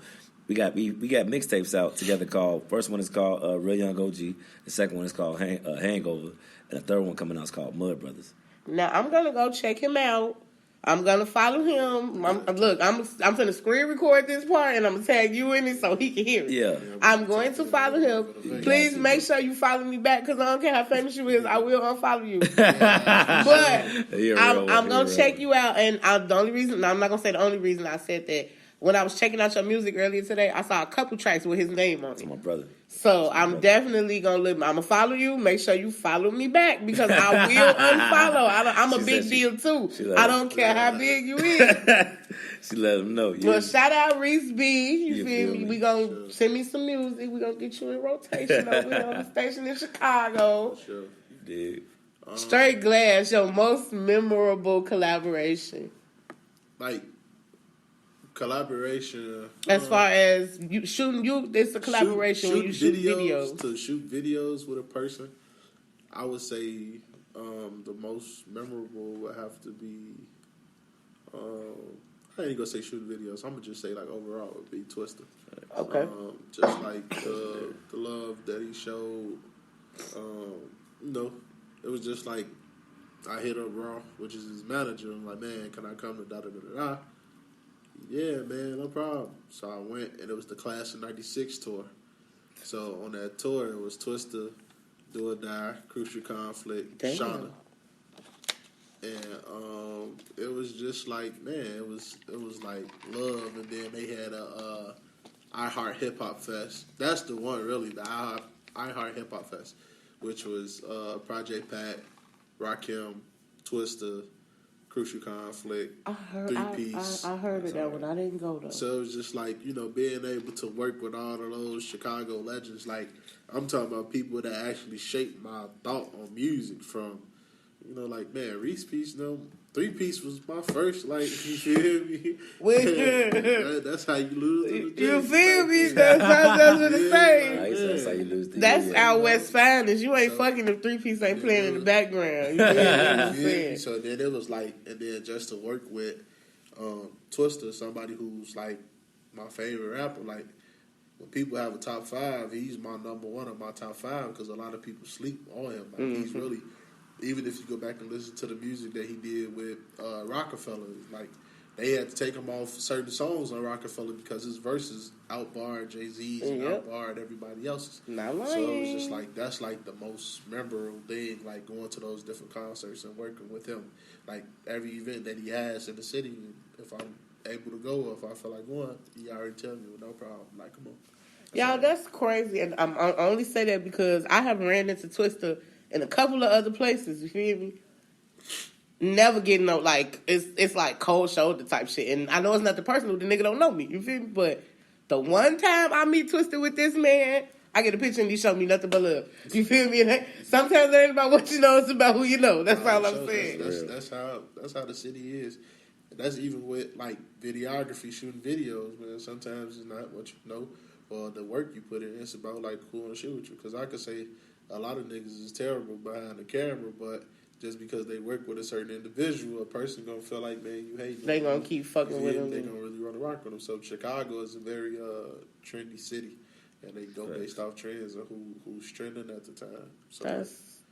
we got mixtapes out together called, first one is called Real Young OG. The second one is called Hangover. And the third one coming out is called Mud Brothers. Now, I'm going to go check him out. I'm gonna follow him. I'm finna screen record this part and I'm gonna tag you in it so he can hear it. Yeah. I'm going to follow him. Please make sure you follow me back because I don't care how famous you is. I will unfollow you. But I'm gonna check you out. And the only reason, I'm not gonna say the only reason I said that. When I was checking out your music earlier today, I saw a couple tracks with his name on it. My brother. So I'm definitely gonna I'm gonna follow you. Make sure you follow me back because I will unfollow. I'm a big deal too. I don't care how big you is. She let him know. Well, shout out Reese B. You feel me? We gonna send me some music. We gonna get you in rotation over here on the station in Chicago. Sure. Dude. Straight Glass, your most memorable collaboration. Like collaboration. As far as you shooting, it's a collaboration when you shoot videos. To shoot videos with a person, I would say the most memorable would have to be. I ain't gonna say shooting videos. I'm gonna just say like overall would be Twista. Okay. Just like the love that he showed. It was just like I hit up Raw, which is his manager. I'm like, man, can I come to da da da da? Yeah, man, no problem. So I went, and it was the Class of '96 tour. So on that tour, it was Twista, Do or Die, Crucial Conflict, Shauna. And it was just like, man, it was like love. And then they had a iHeart Hip Hop Fest. That's the one, really, the iHeart Hip Hop Fest, which was Project Pat, Rakim, Twista, Crucial Conflict, Three Piece. I heard of that one. I didn't go though. So it was just like, being able to work with all of those Chicago legends. Like, I'm talking about people that actually shaped my thought on music from, like, man, Reese Piece, Three Piece was my first, like, you feel me? That's how you lose. You feel me? That's what it's saying. That's how you lose. That's our West Finest. You ain't fucking if Three Piece ain't playing in the background. You feel me? So then it was like, and then just to work with Twista, somebody who's like my favorite rapper, like when people have a top 5, he's my number one of my top 5 because a lot of people sleep on him. Like he's really. Even if you go back and listen to the music that he did with Rockefeller, like they had to take him off certain songs on Rockefeller because his verses outbarred Jay-Z's and outbarred everybody else's. Not lying. So it was just like that's like the most memorable thing, like going to those different concerts and working with him. Like every event that he has in the city, if I'm able to go or if I feel like going, he already tell me no problem. Like, come on. Y'all, that's crazy. And I only say that because I have ran into Twista in a couple of other places, you feel me? Never getting no, like, it's like cold shoulder type shit. And I know it's nothing personal, the nigga don't know me, you feel me? But the one time I meet Twista with this man, I get a picture and he show me nothing but love. You feel me? And sometimes it ain't about what you know, it's about who you know. That's all I'm saying. That's how the city is. And that's even with, like, videography, shooting videos, man. Sometimes it's not what you know or the work you put in. It's about, like, who want to shoot with you. Because I could say a lot of niggas is terrible behind the camera, but just because they work with a certain individual, a person gonna feel like, man, you hate them. They gonna keep fucking with them. They gonna really run a rock with them. So Chicago is a very trendy city, and they go based off trends of who's trending at the time. So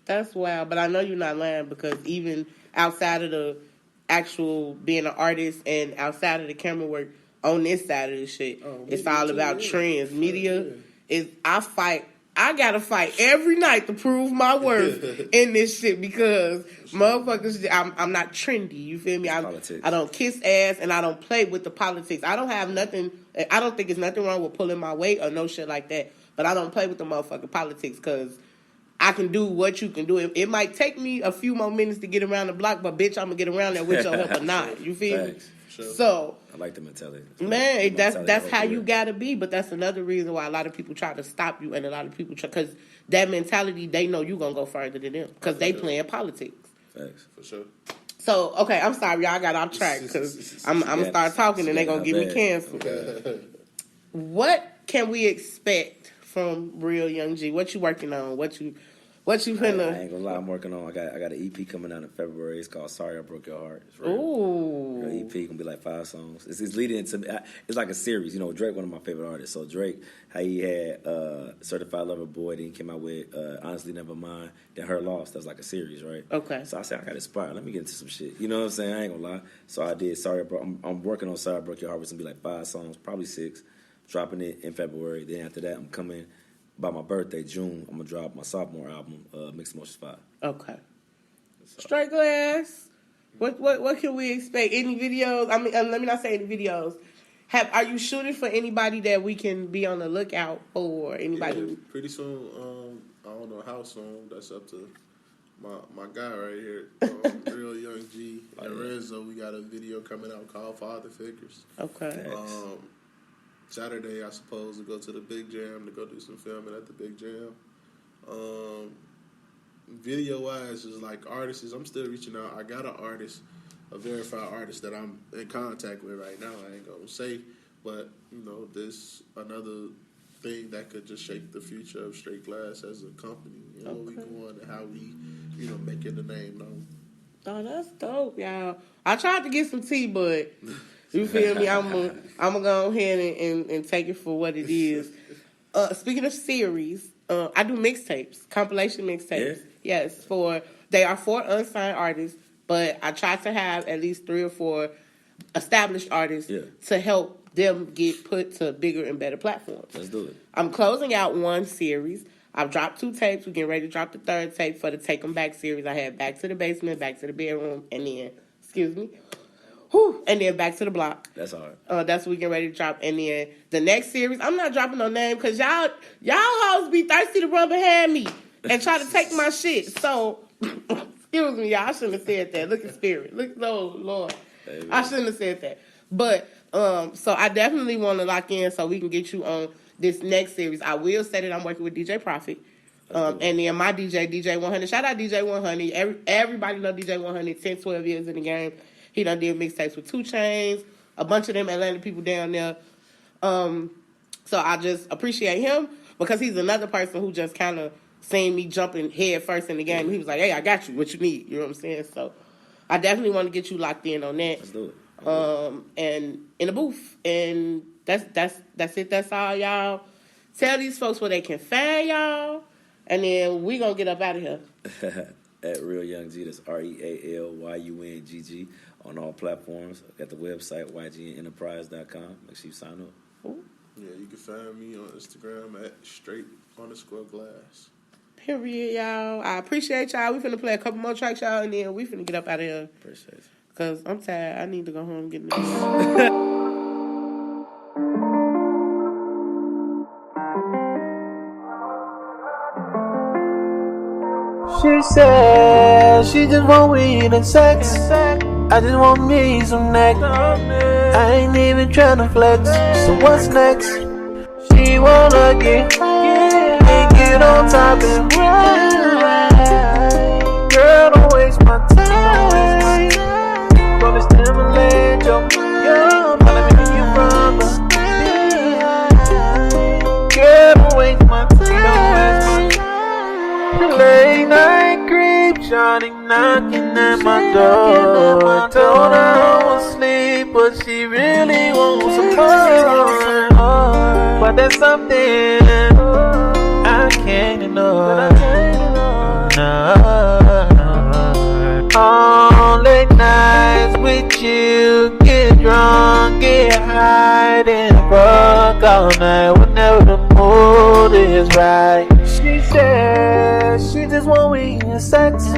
that's wild. But I know you're not lying because even outside of the actual being an artist and outside of the camera work, on this side of the shit, it's all about trends. Media is I gotta fight every night to prove my worth in this shit because motherfuckers, I'm not trendy. You feel me? I don't kiss ass and I don't play with the politics. I don't think it's nothing wrong with pulling my weight or no shit like that. But I don't play with the motherfucking politics because I can do what you can do. It might take me a few more minutes to get around the block, but bitch, I'm gonna get around there with your help or not. You feel me? Sure. So I like the mentality. Man, that's how you gotta be. But that's another reason why a lot of people try to stop you, and a lot of people try because that mentality, they know you gonna go further than them because they playing politics. Thanks. For sure. So okay, I'm sorry, y'all got off track because I'm gonna start talking and they gonna get me canceled. What can we expect from Real Young G? What you working on? What What you I finna? ain't gonna lie, I'm working on. I got an EP coming out in February. It's called "Sorry I Broke Your Heart." It's Ooh. real EP gonna be like 5 songs. It's leading into. It's like a series. You know, Drake, one of my favorite artists. So Drake, how he had "Certified Lover Boy," then he came out with "Honestly Never Mind," then "Her Loss." That's like a series, right? Okay. So I said I got inspired. Let me get into some shit. You know what I'm saying? I ain't gonna lie. So I did. I'm working on "Sorry I Broke Your Heart." It's gonna be like 5 songs, probably 6. Dropping it in February. Then after that, I'm coming. By my birthday, June, I'm gonna drop my sophomore album, Mixed Emotions 5. Okay. Straight Glass. What can we expect? Any videos? I mean, let me not say any videos. Are you shooting for anybody that we can be on the lookout for? Anybody? Yeah, pretty soon. I don't know how soon. That's up to my guy right here, Real Young G and Renzo. We got a video coming out called Father Figures. Okay. Saturday, I suppose, to go to the Big Jam to go do some filming at the Big Jam. Video wise, is like artists. I'm still reaching out. I got an artist, a verified artist that I'm in contact with right now. I ain't gonna say, but you know, this another thing that could just shake the future of Straight Glass as a company. You know, where we going and how we, you know, making the name known. Oh, that's dope, y'all. I tried to get some tea, but. You feel me? I'm gonna go ahead and take it for what it is. Speaking of series, I do mixtapes, compilation mixtapes. Yeah. Yes, they are for unsigned artists, but I try to have at least 3 or 4 established artists to help them get put to bigger and better platforms. Let's do it. I'm closing out 1 series. I've dropped 2 tapes. We're getting ready to drop the 3rd tape for the Take 'Em Back series. I had Back to the Basement, Back to the Bedroom, and then, and then Back to the Block. That's hard. That's what we get ready to drop. And then the next series, I'm not dropping no name because y'all hoes be thirsty to run behind me and try to take my shit. So, excuse me, y'all. I shouldn't have said that. Look at Spirit. Look, oh, Lord. Amen. I shouldn't have said that. But, so I definitely want to lock in so we can get you on this next series. I will say that I'm working with DJ Profit. And then my DJ 100. Shout out DJ 100. Everybody know DJ 100. 10, 12 years in the game. He done did mixtapes with 2 Chainz, a bunch of them Atlanta people down there. So I just appreciate him because he's another person who just kind of seen me jumping head first in the game. He was like, hey, I got you. What you need? You know what I'm saying? So I definitely want to get you locked in on that. Let's do it. And in the booth. And that's it. That's all, y'all. Tell these folks where they can find y'all. And then we going to get up out of here. At Real Young G, that's RealYungGG on all platforms. Got the website, YGNenterprise.com. Make sure you sign up. Ooh. Yeah, you can find me on Instagram at straight_glass. Period, y'all. I appreciate y'all. We finna play a couple more tracks, y'all, and then we finna get up out of here. Appreciate it. Because I'm tired. I need to go home and get this. She said she just want weed and sex. I just want me some neck. I ain't even tryna flex. So what's next? She wanna get on top and ride. Girl, don't waste my time. Gonna stimulate your mind. Let me hear you from the girl, don't waste my time. Late night creep, Johnny knocking at my door. Told her I was asleep, but she really wants some more. But there's something I can't ignore. No. On late nights with you, get drunk, get high, then fuck all night whenever the mood is right. She said she just want weed and sex.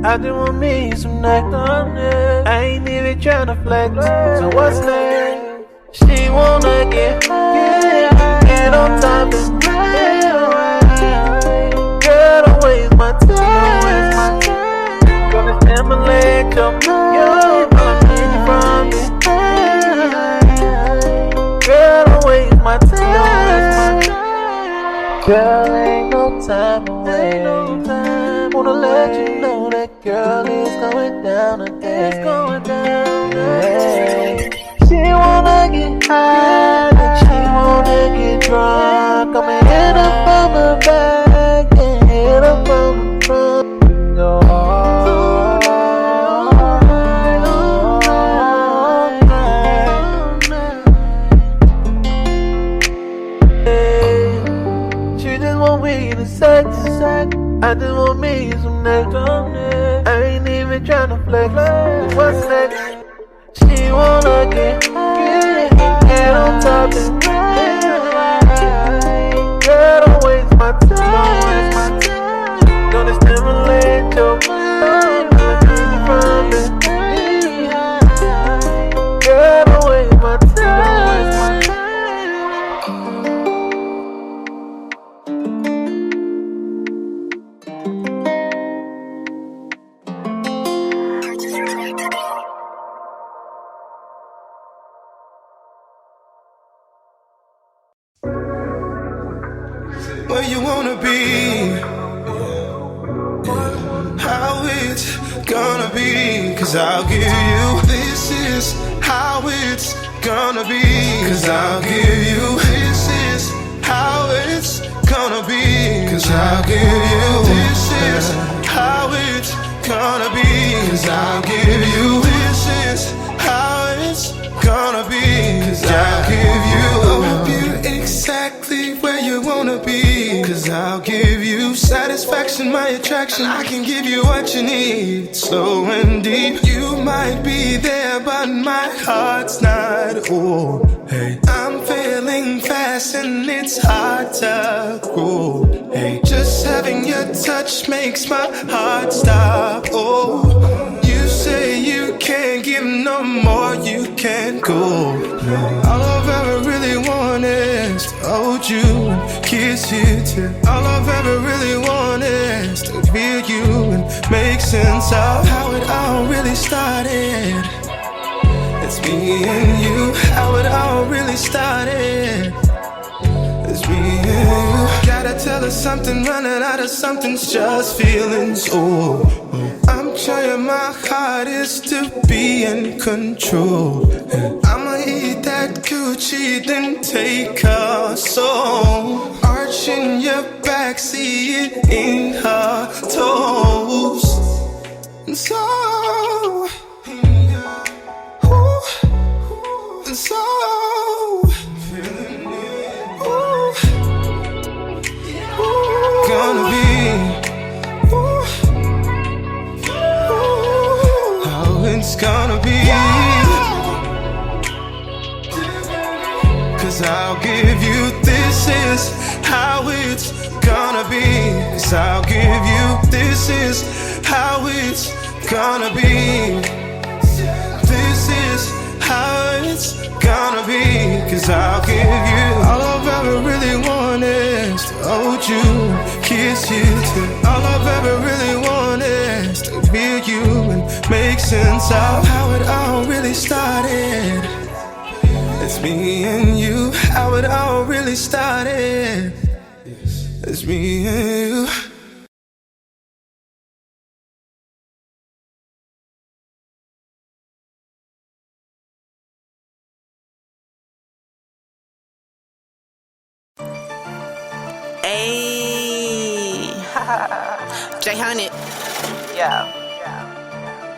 I just want me some neck. I ain't even tryna flex. So what's next? She wanna get on top and ride. Girl, don't waste my time. Gonna stimulate your mind from me. Girl, don't waste my time. Girl, ain't no time to wait. Wanna let you know that girl is going down today. Yeah. She wanna get high, and she wanna get drunk. I'ma hit her from the back and hit her from want me in the sex. I just want me some next. I ain't even tryna flex. What's next? She wanna get on top and girl, don't waste my time. Gonna stimulate your mind from it. Girl, don't waste my time. Where you wanna be, how it's gonna be, 'cause I'll give you, this is how it's gonna be, 'cause I'll give you, this is how it's gonna be, 'cause I'll give you, this is how it's gonna be, 'cause I'll give you, this is how it's gonna be, 'cause I'll give you exactly where you wanna be, 'cause I'll give you satisfaction, my attraction. I can give you what you need, slow and deep. You might be there, but my heart's not. Oh, hey, I'm feeling fast and it's hard to go. Hey, just having your touch makes my heart stop. Oh, you say you can't give no more, you can't go. All I've ever really wanted is to hold you and kiss you too. All I've ever really wanted is to feel you and make sense of how it all really started. It's me and you, how it all really started. It's me and you. Gotta tell her something, running out of something's just feelings. Oh, I'm trying my hardest to be in control. I'ma eat that Gucci, then take her soul. Arching your back, see it in her toes. And so, and so, gonna be how it's gonna be, 'cause I'll give you, this is how it's gonna be, 'cause I'll give you, this is how it's gonna be, this is how it's gonna be, 'cause I'll give you, all I've ever really wanted is to hold you, kiss you too. All I've ever really wanted is to feel you and make sense of how it all really started. It's me and you, how it all really started. It's me and you. Ayy. J-Hunnit. Yeah.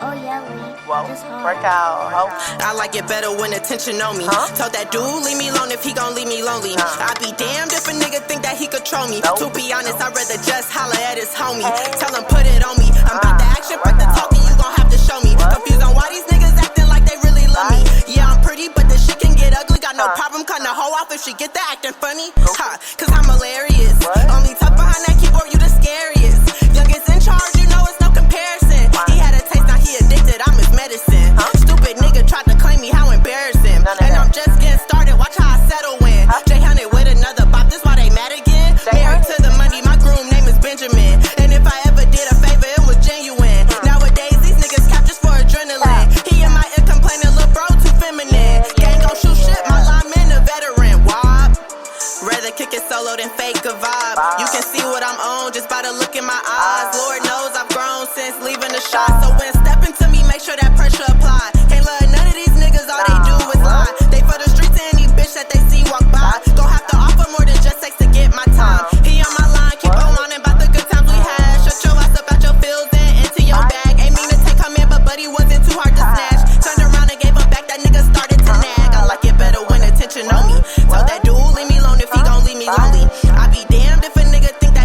Oh yeah, Lee. Whoa, work out, ho. I like it better when attention on me. Told that dude leave me alone if he gon' leave me lonely. I'd be damned if a nigga think that he control me. To be honest, I'd rather just holler at his homie. Tell him put it on me. I'm about the action, put the talking, you gon' have to show me. Confused on why these niggas acting like they really love me. Yeah, I'm pretty, but this shit can get ugly. Got no problem cutting the hoe off if she get the acting funny. Ha, 'cause I'm hilarious. Only tough behind that keyboard, you the scariest. Youngest in charge, you know it's no comparison. He had a taste, now he addicted, I'm his medicine. Stupid nigga tried to claim me, how embarrassing. And I'm just getting started, watch how I settle in. J-Hunnit with another bop, this why they mad again. Married to the money, my groom name is Benjamin. And if I ever did a favor, it was genuine. Nowadays, these niggas cap just for adrenaline. He in my ear complaining, little bro too feminine. Gang gon' shoot shit, my lineman a veteran. Wop. Rather kick it solo than fake a vibe. You can see what I'm on just by the look in my eyes. Lord knows I've grown since leaving the shop. So when stepping to me, make sure that pressure apply. Can't love none of these niggas, all they do is lie. They for the streets and any bitch that they see walk by. Gon' have to offer more than just sex to get my time. He on my line, keep on running about the good times we had. Shut your ass up out your feels and into your bag. Ain't mean to take him in, but buddy wasn't too hard to snatch. Turned around and gave him back, that nigga started to nag. I like it better when attention on me. Told that dude leave me alone if he gon' leave me lonely. I be damned if a nigga think that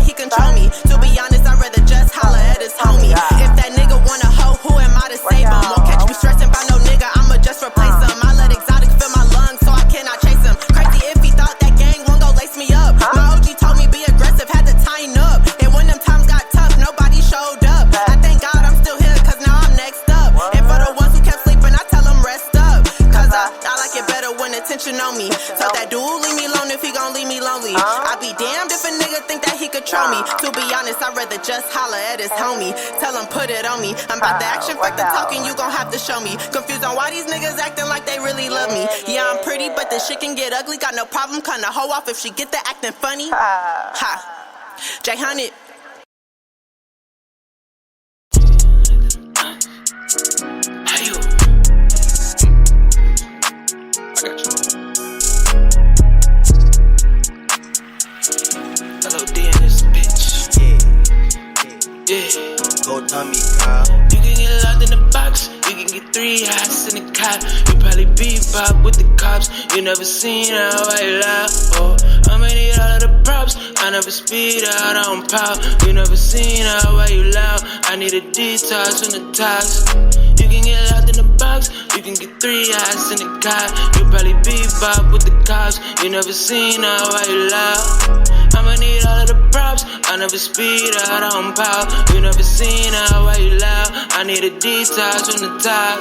lonely. I be damned if a nigga think that he control me. To be honest, I'd rather just holler at his homie. Tell him put it on me. I'm about the action, fuck the talking, you gon' have to show me. Confused on why these niggas acting like they really love me. Yeah, I'm pretty, but the shit can get ugly. Got no problem, kinda hoe off if she get the acting funny. Ha. J-Hunnit. Hello, D in this bitch. Yeah. Go dummy, Kyle. You can get locked in the box. You can get 3 hots in the cop. You probably beat Bob with the cops. You never seen how I lie. Oh, I'ma need all of the props. I never speed out on pop. You never seen how you loud. I need a detox from the tox. You can get locked in the box. You can get 3 hots in the cop. You probably beat Bob with the cops. You never seen how you loud. I'ma need all of the props. I never speed out on pop. You never seen how you loud. I need a detox from the top.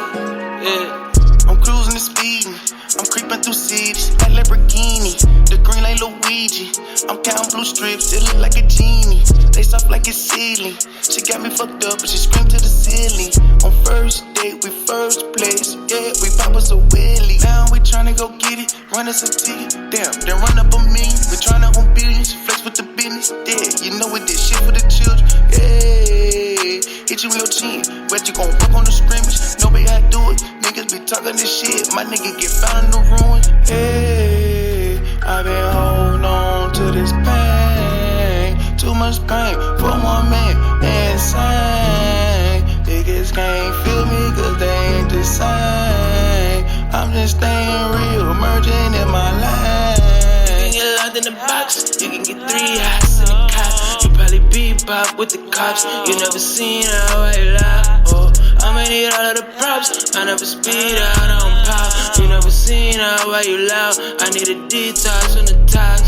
Yeah. I'm cruising and speeding. I'm creeping through cities like Lamborghini. The green like Luigi. I'm counting blue strips. It look like a genie. They soft like it's ceiling. She got me fucked up, but she screamed to the ceiling. On first date, we first place. Yeah, we pop us a wheelie. Now we tryna go get it, run us a ticket. Damn, then run up on me. We tryna own billions, flex with the business. Yeah, you know it did shit for the children. Yeah, hit you in your chin. Bet you gon' work on the scrimmage. Nobody how to do it. Niggas be talking this shit. My nigga get found in the ruin. Hey, I been holding on to this pain. Too much pain for one man. Insane. Niggas can't feel me cause they ain't the same. I'm just staying real, merging in my lane. You can get locked in the box. You can get 3 hots in the cop. You probably beat Bob with the cops. You never seen how I lie. Oh, I'ma need all of the props. I never speed out on pop. You never seen how you loud. I need a detox from the tox.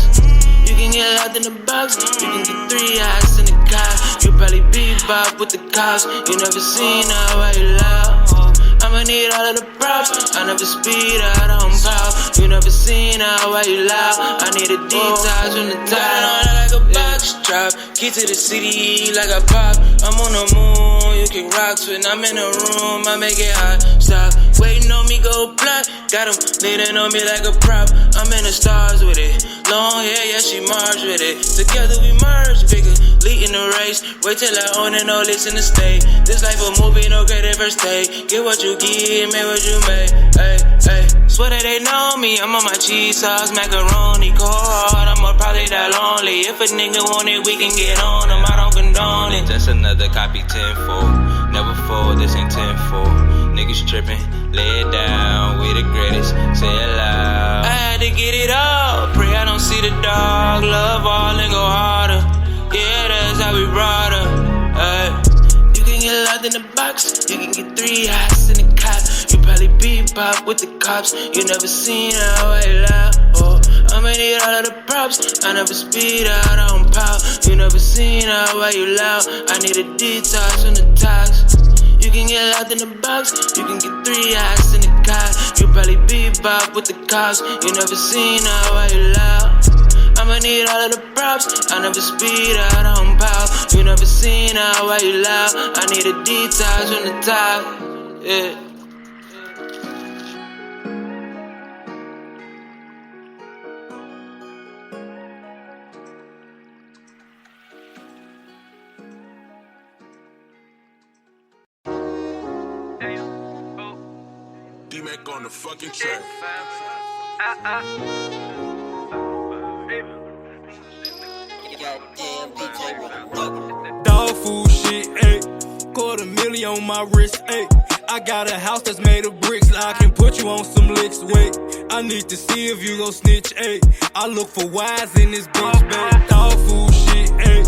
You can get locked in the box. You can get 3 hots in the car. You probably beat Bob with the cops. You never seen how you loud. Oh, I'ma need all of the props. I never speed out on pop. You never seen how you loud. I need a detox from the top. Like a box drop. Key to the city like a pop. I'm on the moon. You can rock when I'm in the room. I make it hot. Stop waiting on me, go black. Got 'em leaning on me like a prop. I'm in the stars with it. Long hair, yeah, she march with it. Together we merge, bigger. Lead in the race. Wait till I own it, no listen to stay. This life a movie, no credit first take. Get what you get, make what you make. Hey, hey. Swear that they know me. I'm on my cheese sauce, macaroni, cold. I'ma probably die lonely. If a nigga want it, we can get on him. I don't condone it. Just another copy 10-4. Never fold, this ain't 10-4. Niggas tripping, lay it down. We the greatest, say it loud. I had to get it all. Pray I don't see the dog. Love all and go harder. Yeah, that's how we brought her. You can get locked in the box. You can get 3 hots in the cop. You probably beat Bob with the cops. You never seen how I lie. Oh, I'ma need all of the props. I never speed out on pop. You never seen how you loud. I need a detox from the tox. You can get locked in the box. You can get 3 hots in the car. You probably beat Bob with the cops. You never seen how you loud. I'ma need all of the props. I never speed out on pop. You never seen how you loud. I need a detox from the top. Yeah. D-Mac on the fucking track. Dog food shit, ayy. $250,000 on my wrist, ayy. I got a house that's made of bricks. I can put you on some licks, wait. I need to see if you gon' snitch, ayy. I look for wise in this bitch, baby. Dog food shit, ayy.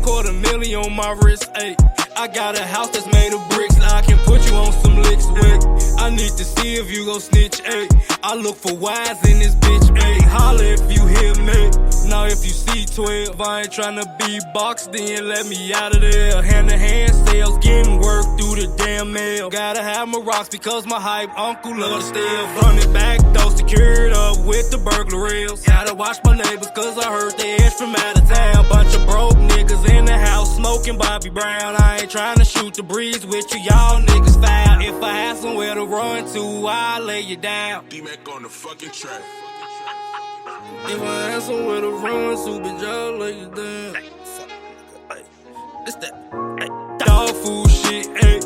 $250,000 on my wrist, ayy. I got a house that's made of bricks. I can put you on some licks, wait. I need to see if you gon' snitch, ayy. I look for wise in this bitch, ayy. Holla if you hear me. Nah, now if you see 12. I ain't tryna be boxed, then let me out of there. Hand-to-hand sales, getting work through the damn mail. Gotta have my rocks because my hype uncle love to steal. Running back though, secured up with the burglar rails. Gotta watch my neighbors cause I heard they edge from out of town. Bunch of broke niggas in the house smoking Bobby Brown. I ain't tryna shoot the breeze with you, y'all niggas foul. If I had somewhere to run to, I'll lay you down. D-Mac on the fucking track. If I had somewhere to run to, bitch, y'all lay you down. It's that dog food shit, ayy.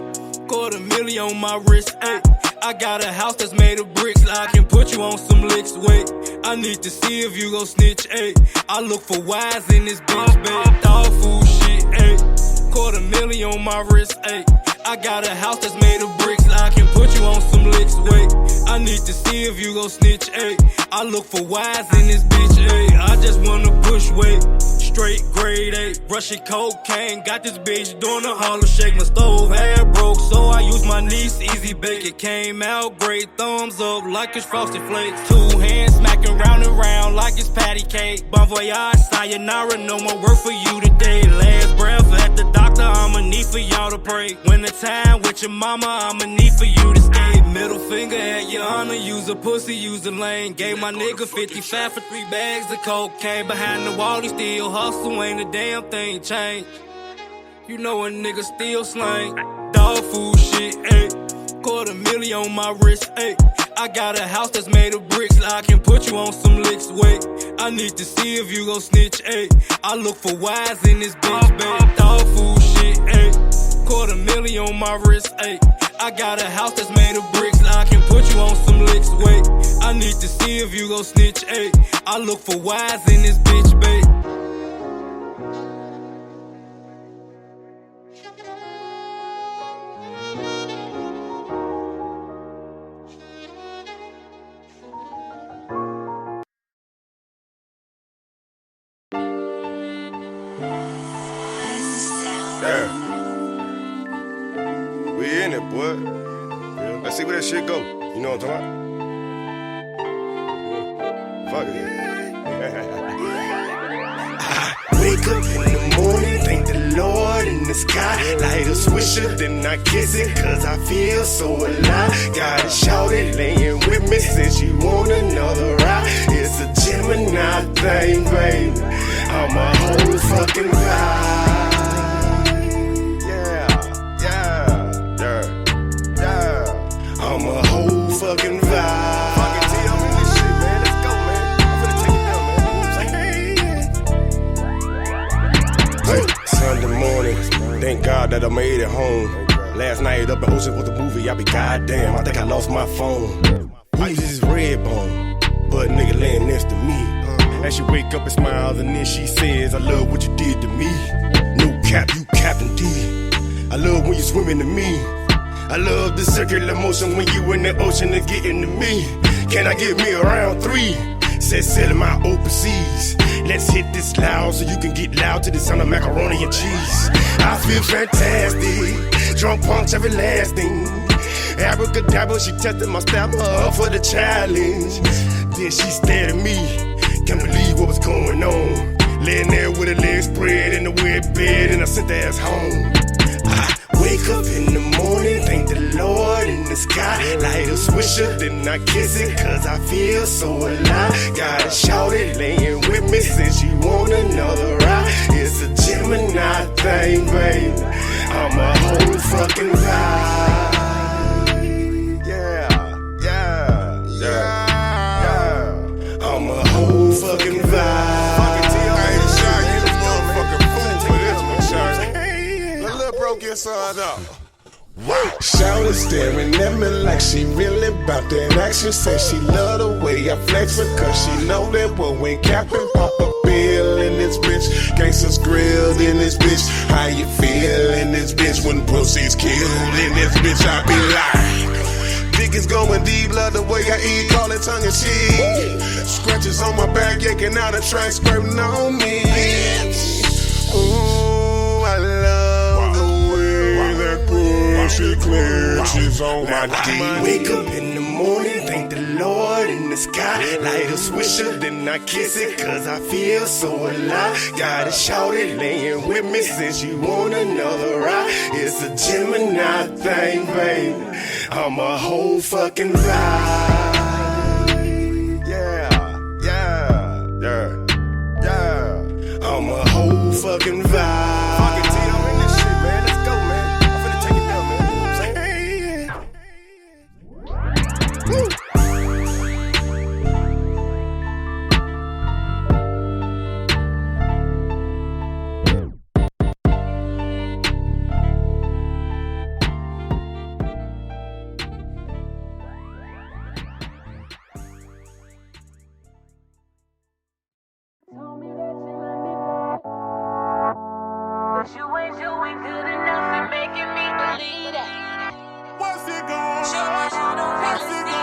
$250,000 on my wrist, ayy. I got a house that's made of bricks, I can put you on some licks, wait. I need to see if you gon' snitch, ayy. I look for wise in this bitch, babe. Dog food shit, ayy. $250,000 on my wrist, ayy. I got a house that's made of bricks, I can put you on some licks, wait. I need to see if you gon' snitch, ayy. I look for wise in this bitch, ayy. I just wanna push weight, straight grade A. Russian cocaine, got this bitch doing a Harlem shake. My stove had broke, so I used my niece easy bake. It came out great, thumbs up like it's Frosted Flakes. 2 hands smacking round and round like it's patty cake. Bon voyage, sayonara, no more work for you today. Last breath at the doctor, I'ma need for y'all to pray. When the time with your mama, I'ma need for you to skate. Middle finger at your honor, use a pussy, use a lane. Gave my nigga 55 for 3 bags of cocaine. Behind the wall, he still hustle, ain't a damn thing changed. You know a nigga still slang. Dog food shit, ayy. $250,000 on my wrist, ayy. I got a house that's made of bricks, I can put you on some licks, wait. I need to see if you gon' snitch, ayy. I look for wise in this bitch, babe. Dog food shit, ayy. $250,000 on my wrist, ayy. I got a house that's made of bricks, I can put you on some licks, wait. I need to see if you gon' snitch, ayy. I look for wise in this bitch, babe. Yeah. We in it, boy. Let's see where that shit go. You know what I'm talking about? Fuck it. Wake up in the morning, thank the Lord in the sky. Light a swisher, then I kiss it, cause I feel so alive. Got it shouted, laying with me, since you want another ride. It's a Gemini thing, baby. I'm a whole fucking vibe. I'm a whole fucking vibe. Fucking T, I'm in this shit, man. Let's go, man. I'm finna take it down, man. Hey, Sunday morning, thank God that I made it home. Last night up in Ocean with the movie, I be goddamn, I think I lost my phone. This is Redbone, but nigga laying next to me. As she wake up and smiles and then she says, I love what you did to me. No cap, you Captain D. I love when you swimming to me. I love the circular motion when you in the ocean and getting to me. Can I get me a round 3? Said selling my overseas. Let's hit this loud so you can get loud to the sound of macaroni and cheese. I feel fantastic, drunk punch everlasting. Abracadabra, she tested my stamina up for the challenge. Then she stared at me, can't believe what was going on. Laying there with her legs spread in the wet bed and I sent the ass home. Wake up in the morning, thank the Lord in the sky. Light a swisher, then I kiss it, cause I feel so alive. Got it shouted, laying with me, since you want another ride. It's a Gemini thing, baby. I'm a whole fucking vibe. Yeah. I'm a whole fucking vibe. Get signed up. Shawty staring at me like she really bout that action. Say she love the way I flex because she know that when we capping, pop a bill in this bitch. Gangsters grilled in this bitch. How you feel in this bitch when pussy's killed in this bitch? I be like, dick is going deep, love the way I eat, call it tongue in cheek. Scratches on my back, yanking out a track, scraping on me. Ooh, I love she clenches on my D. Wake up in the morning, morning, thank the Lord in the sky. Light a swisher, then I kiss it, cause I feel so alive. Gotta shout it, laying with me since you want another ride. It's a Gemini thing, baby. I'm a whole fucking vibe. I'm a whole fucking vibe. Fucking T, I'm in this shit, man. Let's go, man. I'm finna take it down, man. You know what I'm saying? Woo. But you ain't doing good enough and making me believe that. What's it gonna Show us you don't really see it.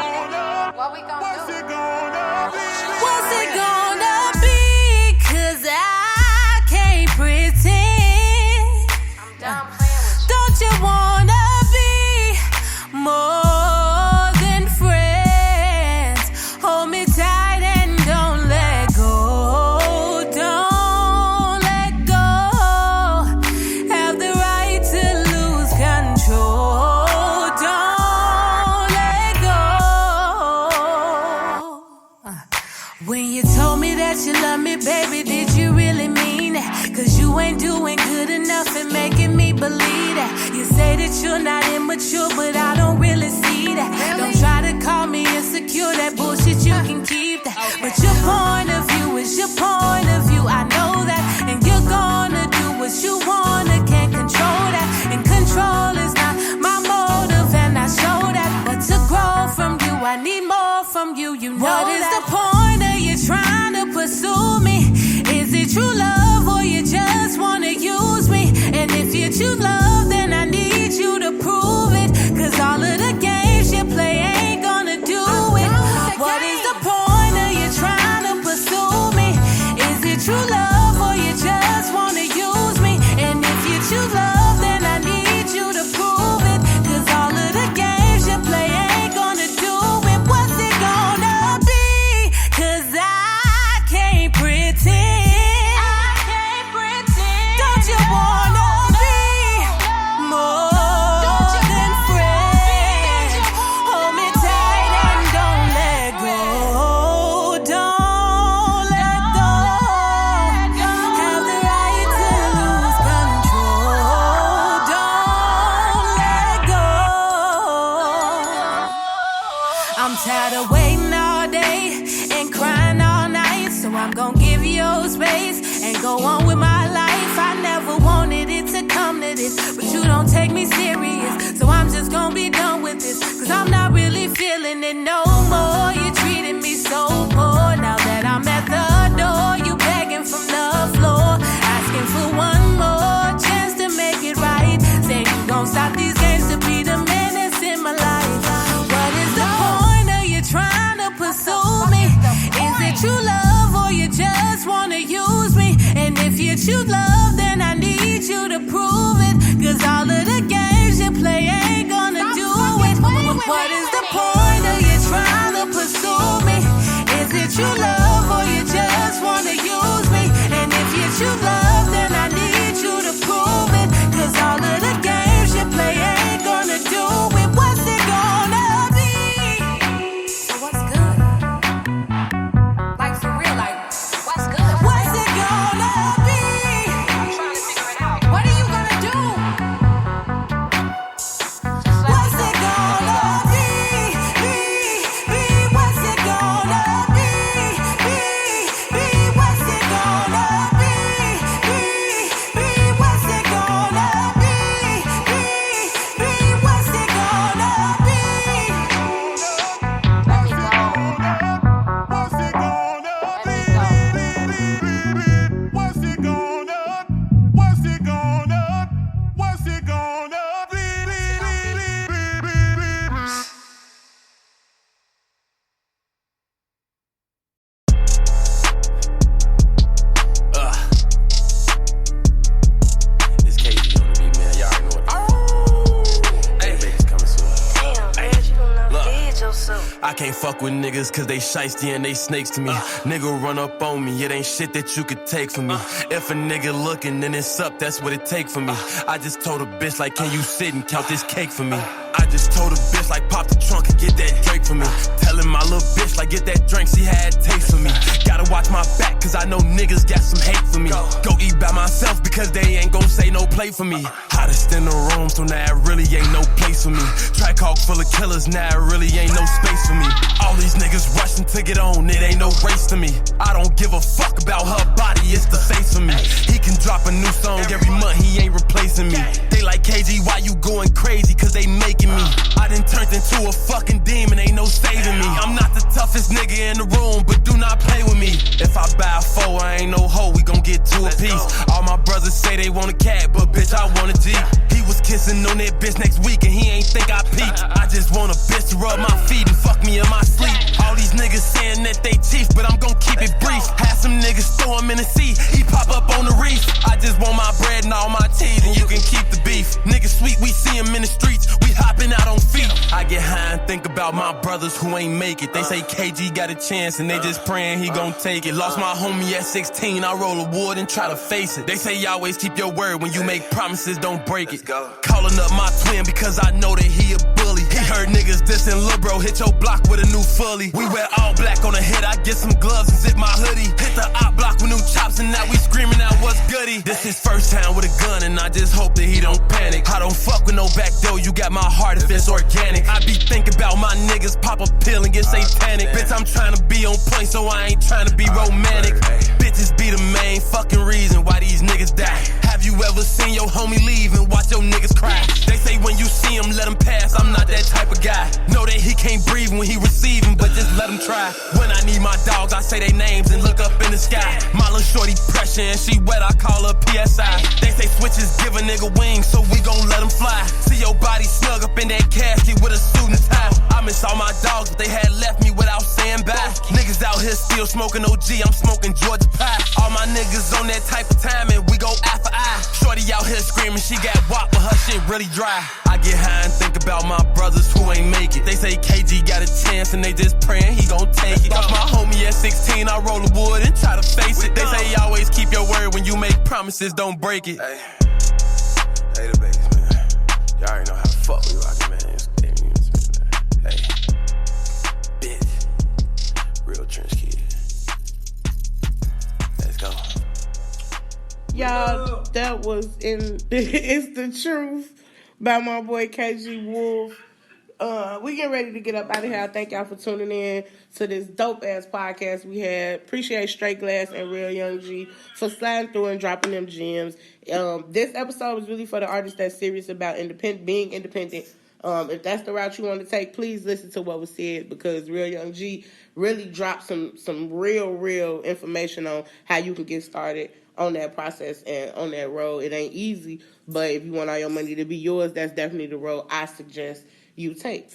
What we gon' do? What's it gonna be? What's it gonna be? 'Cause I can't pretend. I'm done playing with you. Don't you wanna be more than friends? Hold me tight and don't let go. Don't let go. Have the right to lose control. Don't let go. When you told me that you love me, baby, did you really mean that? 'Cause you ain't doing good enough and making me believe that. You say that you're not immature, but I don't really see that. Don't try to call me insecure, that bullshit you can keep that. But your point of view is your point of view, I know that. And you're gonna do what you wanna, can't control that. And control is not my motive, and I show that. But to grow from you, I need more from you, you know. What is the point of you trying to pursue me? Is it true love or you just wanna use me? And if you choose love, then I need you to prove it. 'Cause all of the games you play ain't gonna do it. What is the point of you trying to pursue me? Is it true love or you just wanna use me? And if you choose love, then I need you to prove it. 'Cause all of the games you play ain't gonna do it. What's it gonna be? 'Cause I can't pretend. Don't you wanna be more than friends? Hold me tight and don't let go. Don't let go. Have the right to lose control. Don't let go. I'm tired of waiting all day and crying all night, so I'm gonna give you your space and go on with my life. I never wanted it to come to this, but you don't take me serious, so I'm just gonna be done with this. 'Cause I'm not really feeling it no more. You treated me so poor. Now that I'm at the door, you begging from the floor, asking for one more chance to make it right. Say you gon' stop these games to be the menace in my life. What is the point of you trying to pursue me? Is it true love or you just wanna use me? And if you choose love, then I need you to prove it. 'Cause all of the games you play ain't gonna do it. What is the point of you trying to pursue me? Is it true love or you just wanna use me? And if you choose love, then I need you to prove it. 'Cause all of the games you play ain't gonna do it. What's it gonna be? So what's good? Like for real, like what's good? What's it gonna be? I'm trying to figure it out. What are you gonna do? What's it gonna be? What's it gonna be? fuck with niggas cause they shiesty and they snakes to me. Nigga run up on me, it ain't shit that you could take from me. If a nigga looking, then it's up, that's what it take for me. I just told a bitch like, can you sit and count this cake for me? I just told a bitch like, pop the trunk and get that Drake for me. Telling my little bitch like, get that drink, she had taste for me. Gotta watch my back cause I know niggas got some hate for me. Go eat by myself because they ain't gon' say no play for me. Hottest in the room, so now it really ain't no place for me. Track hawk full of killers, now it really ain't no space for me. All these niggas rushing to get on, it ain't no race to me. I don't give a fuck about her body, it's the face for me. He can drop a new song every month, he ain't replacing me. They like, KG, why you going crazy? Cause they making me. I done turned into a fucking demon, ain't no saving me. I'm not the toughest nigga in the room, but do not play with me. If I buy a 4, I ain't no hoe, we gon' get 2 apiece. All my brothers say they want a cat, but bitch, I want a G. He was kissing on that bitch next week and he ain't think I peeped. I just want a bitch to rub my feet and fuck me in my sleep. All these niggas saying that they chief, but I'm gon' keep it brief. Have some niggas throw him in the sea, he pop up on the reef. I just want my bread and all my cheese and you can keep the beef. Niggas sweet, we see him in the streets, we hopping out on feet. I get high and think about my brothers who ain't make it. They say KG got a chance and they just praying he gon' take it. Lost my homie at 16, I roll a wood and try to face it. They say you always keep your word when you make promises, don't break it. Calling up my twin because I know that he a bully. He heard niggas dissing lil' bro, hit your block with a new fully. We wear all black on the head, I get some gloves and zip my hoodie. Hit the op block with new chops and now we screaming out what's goody. This his first time with a gun and I just hope that he don't panic. I don't fuck with no back door, you got my heart if it's organic. I be thinking about my niggas, pop a pill and get satanic. Bitch, I'm trying to be on point so I ain't trying to be romantic. Bitches be the main fucking reason why these niggas die. Have you ever seen your homie leave and watch your niggas cry? They say when you see him, let him pass, I'm not that type of guy. Know that he can't breathe when he receiving, but just let him try. When I need my dogs, I say their names and look up in the sky. My little shorty pressure and she wet, I call her PSI. They say switches give a nigga wings, so we gon' let him fly. See your body snug up in that casket with a suit and tie. I miss all my dogs, but they had left me without saying bye. Niggas out here still smoking OG, I'm smoking Georgia pie. All my niggas on that type of time and we go eye for eye. Shorty out here screaming she got wop, but her shit really dry. I get high and think about my brothers who ain't make it. They say KG got a chance and they just praying he gon' take it. Lost my homie at 16, I roll the wood and try to face it. They say you always keep your word when you make promises, don't break it. Hey, the babies, man. Y'all already know how the fuck we rockin', man. Hey, bitch, real trench kid. Let's go. Y'all, that was in It's the Truth by my boy KG Wolf. We getting ready to get up out of here. I thank y'all for tuning in to this dope ass podcast we had. Appreciate Straight Glass and Real Young G for sliding through and dropping them gems. This episode was really for the artists that's serious about being independent. If that's the route you want to take, please listen to what was said because Real Young G really dropped some real information on how you can get started on that process and on that road. It ain't easy, but if you want all your money to be yours, that's definitely the road I suggest you take.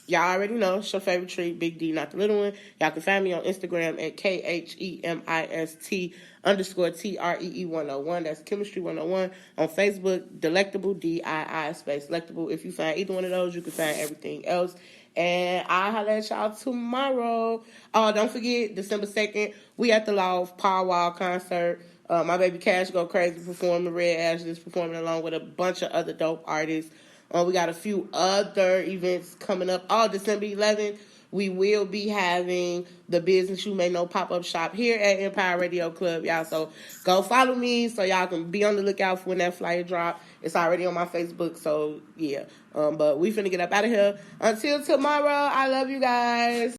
Y'all already know, it's your favorite treat, Big D, not the little one. Y'all can find me on Instagram at KHEMIST_TREE101. That's Chemistry 101. On Facebook, Delectable, DII space Delectable. If you find either one of those, you can find everything else. And I'll holler at y'all tomorrow. Oh, don't forget, December 2nd, we at the Loft Power Wall concert. My baby Cash Go Crazy performing, Red Ashes performing along with a bunch of other dope artists. We got a few other events coming up. December 11th, we will be having the Business You May Know pop-up shop here at Empire Radio Club, y'all. So go follow me so y'all can be on the lookout for when that flyer drop. It's already on my Facebook, so yeah. But we finna get up out of here. Until tomorrow, I love you guys.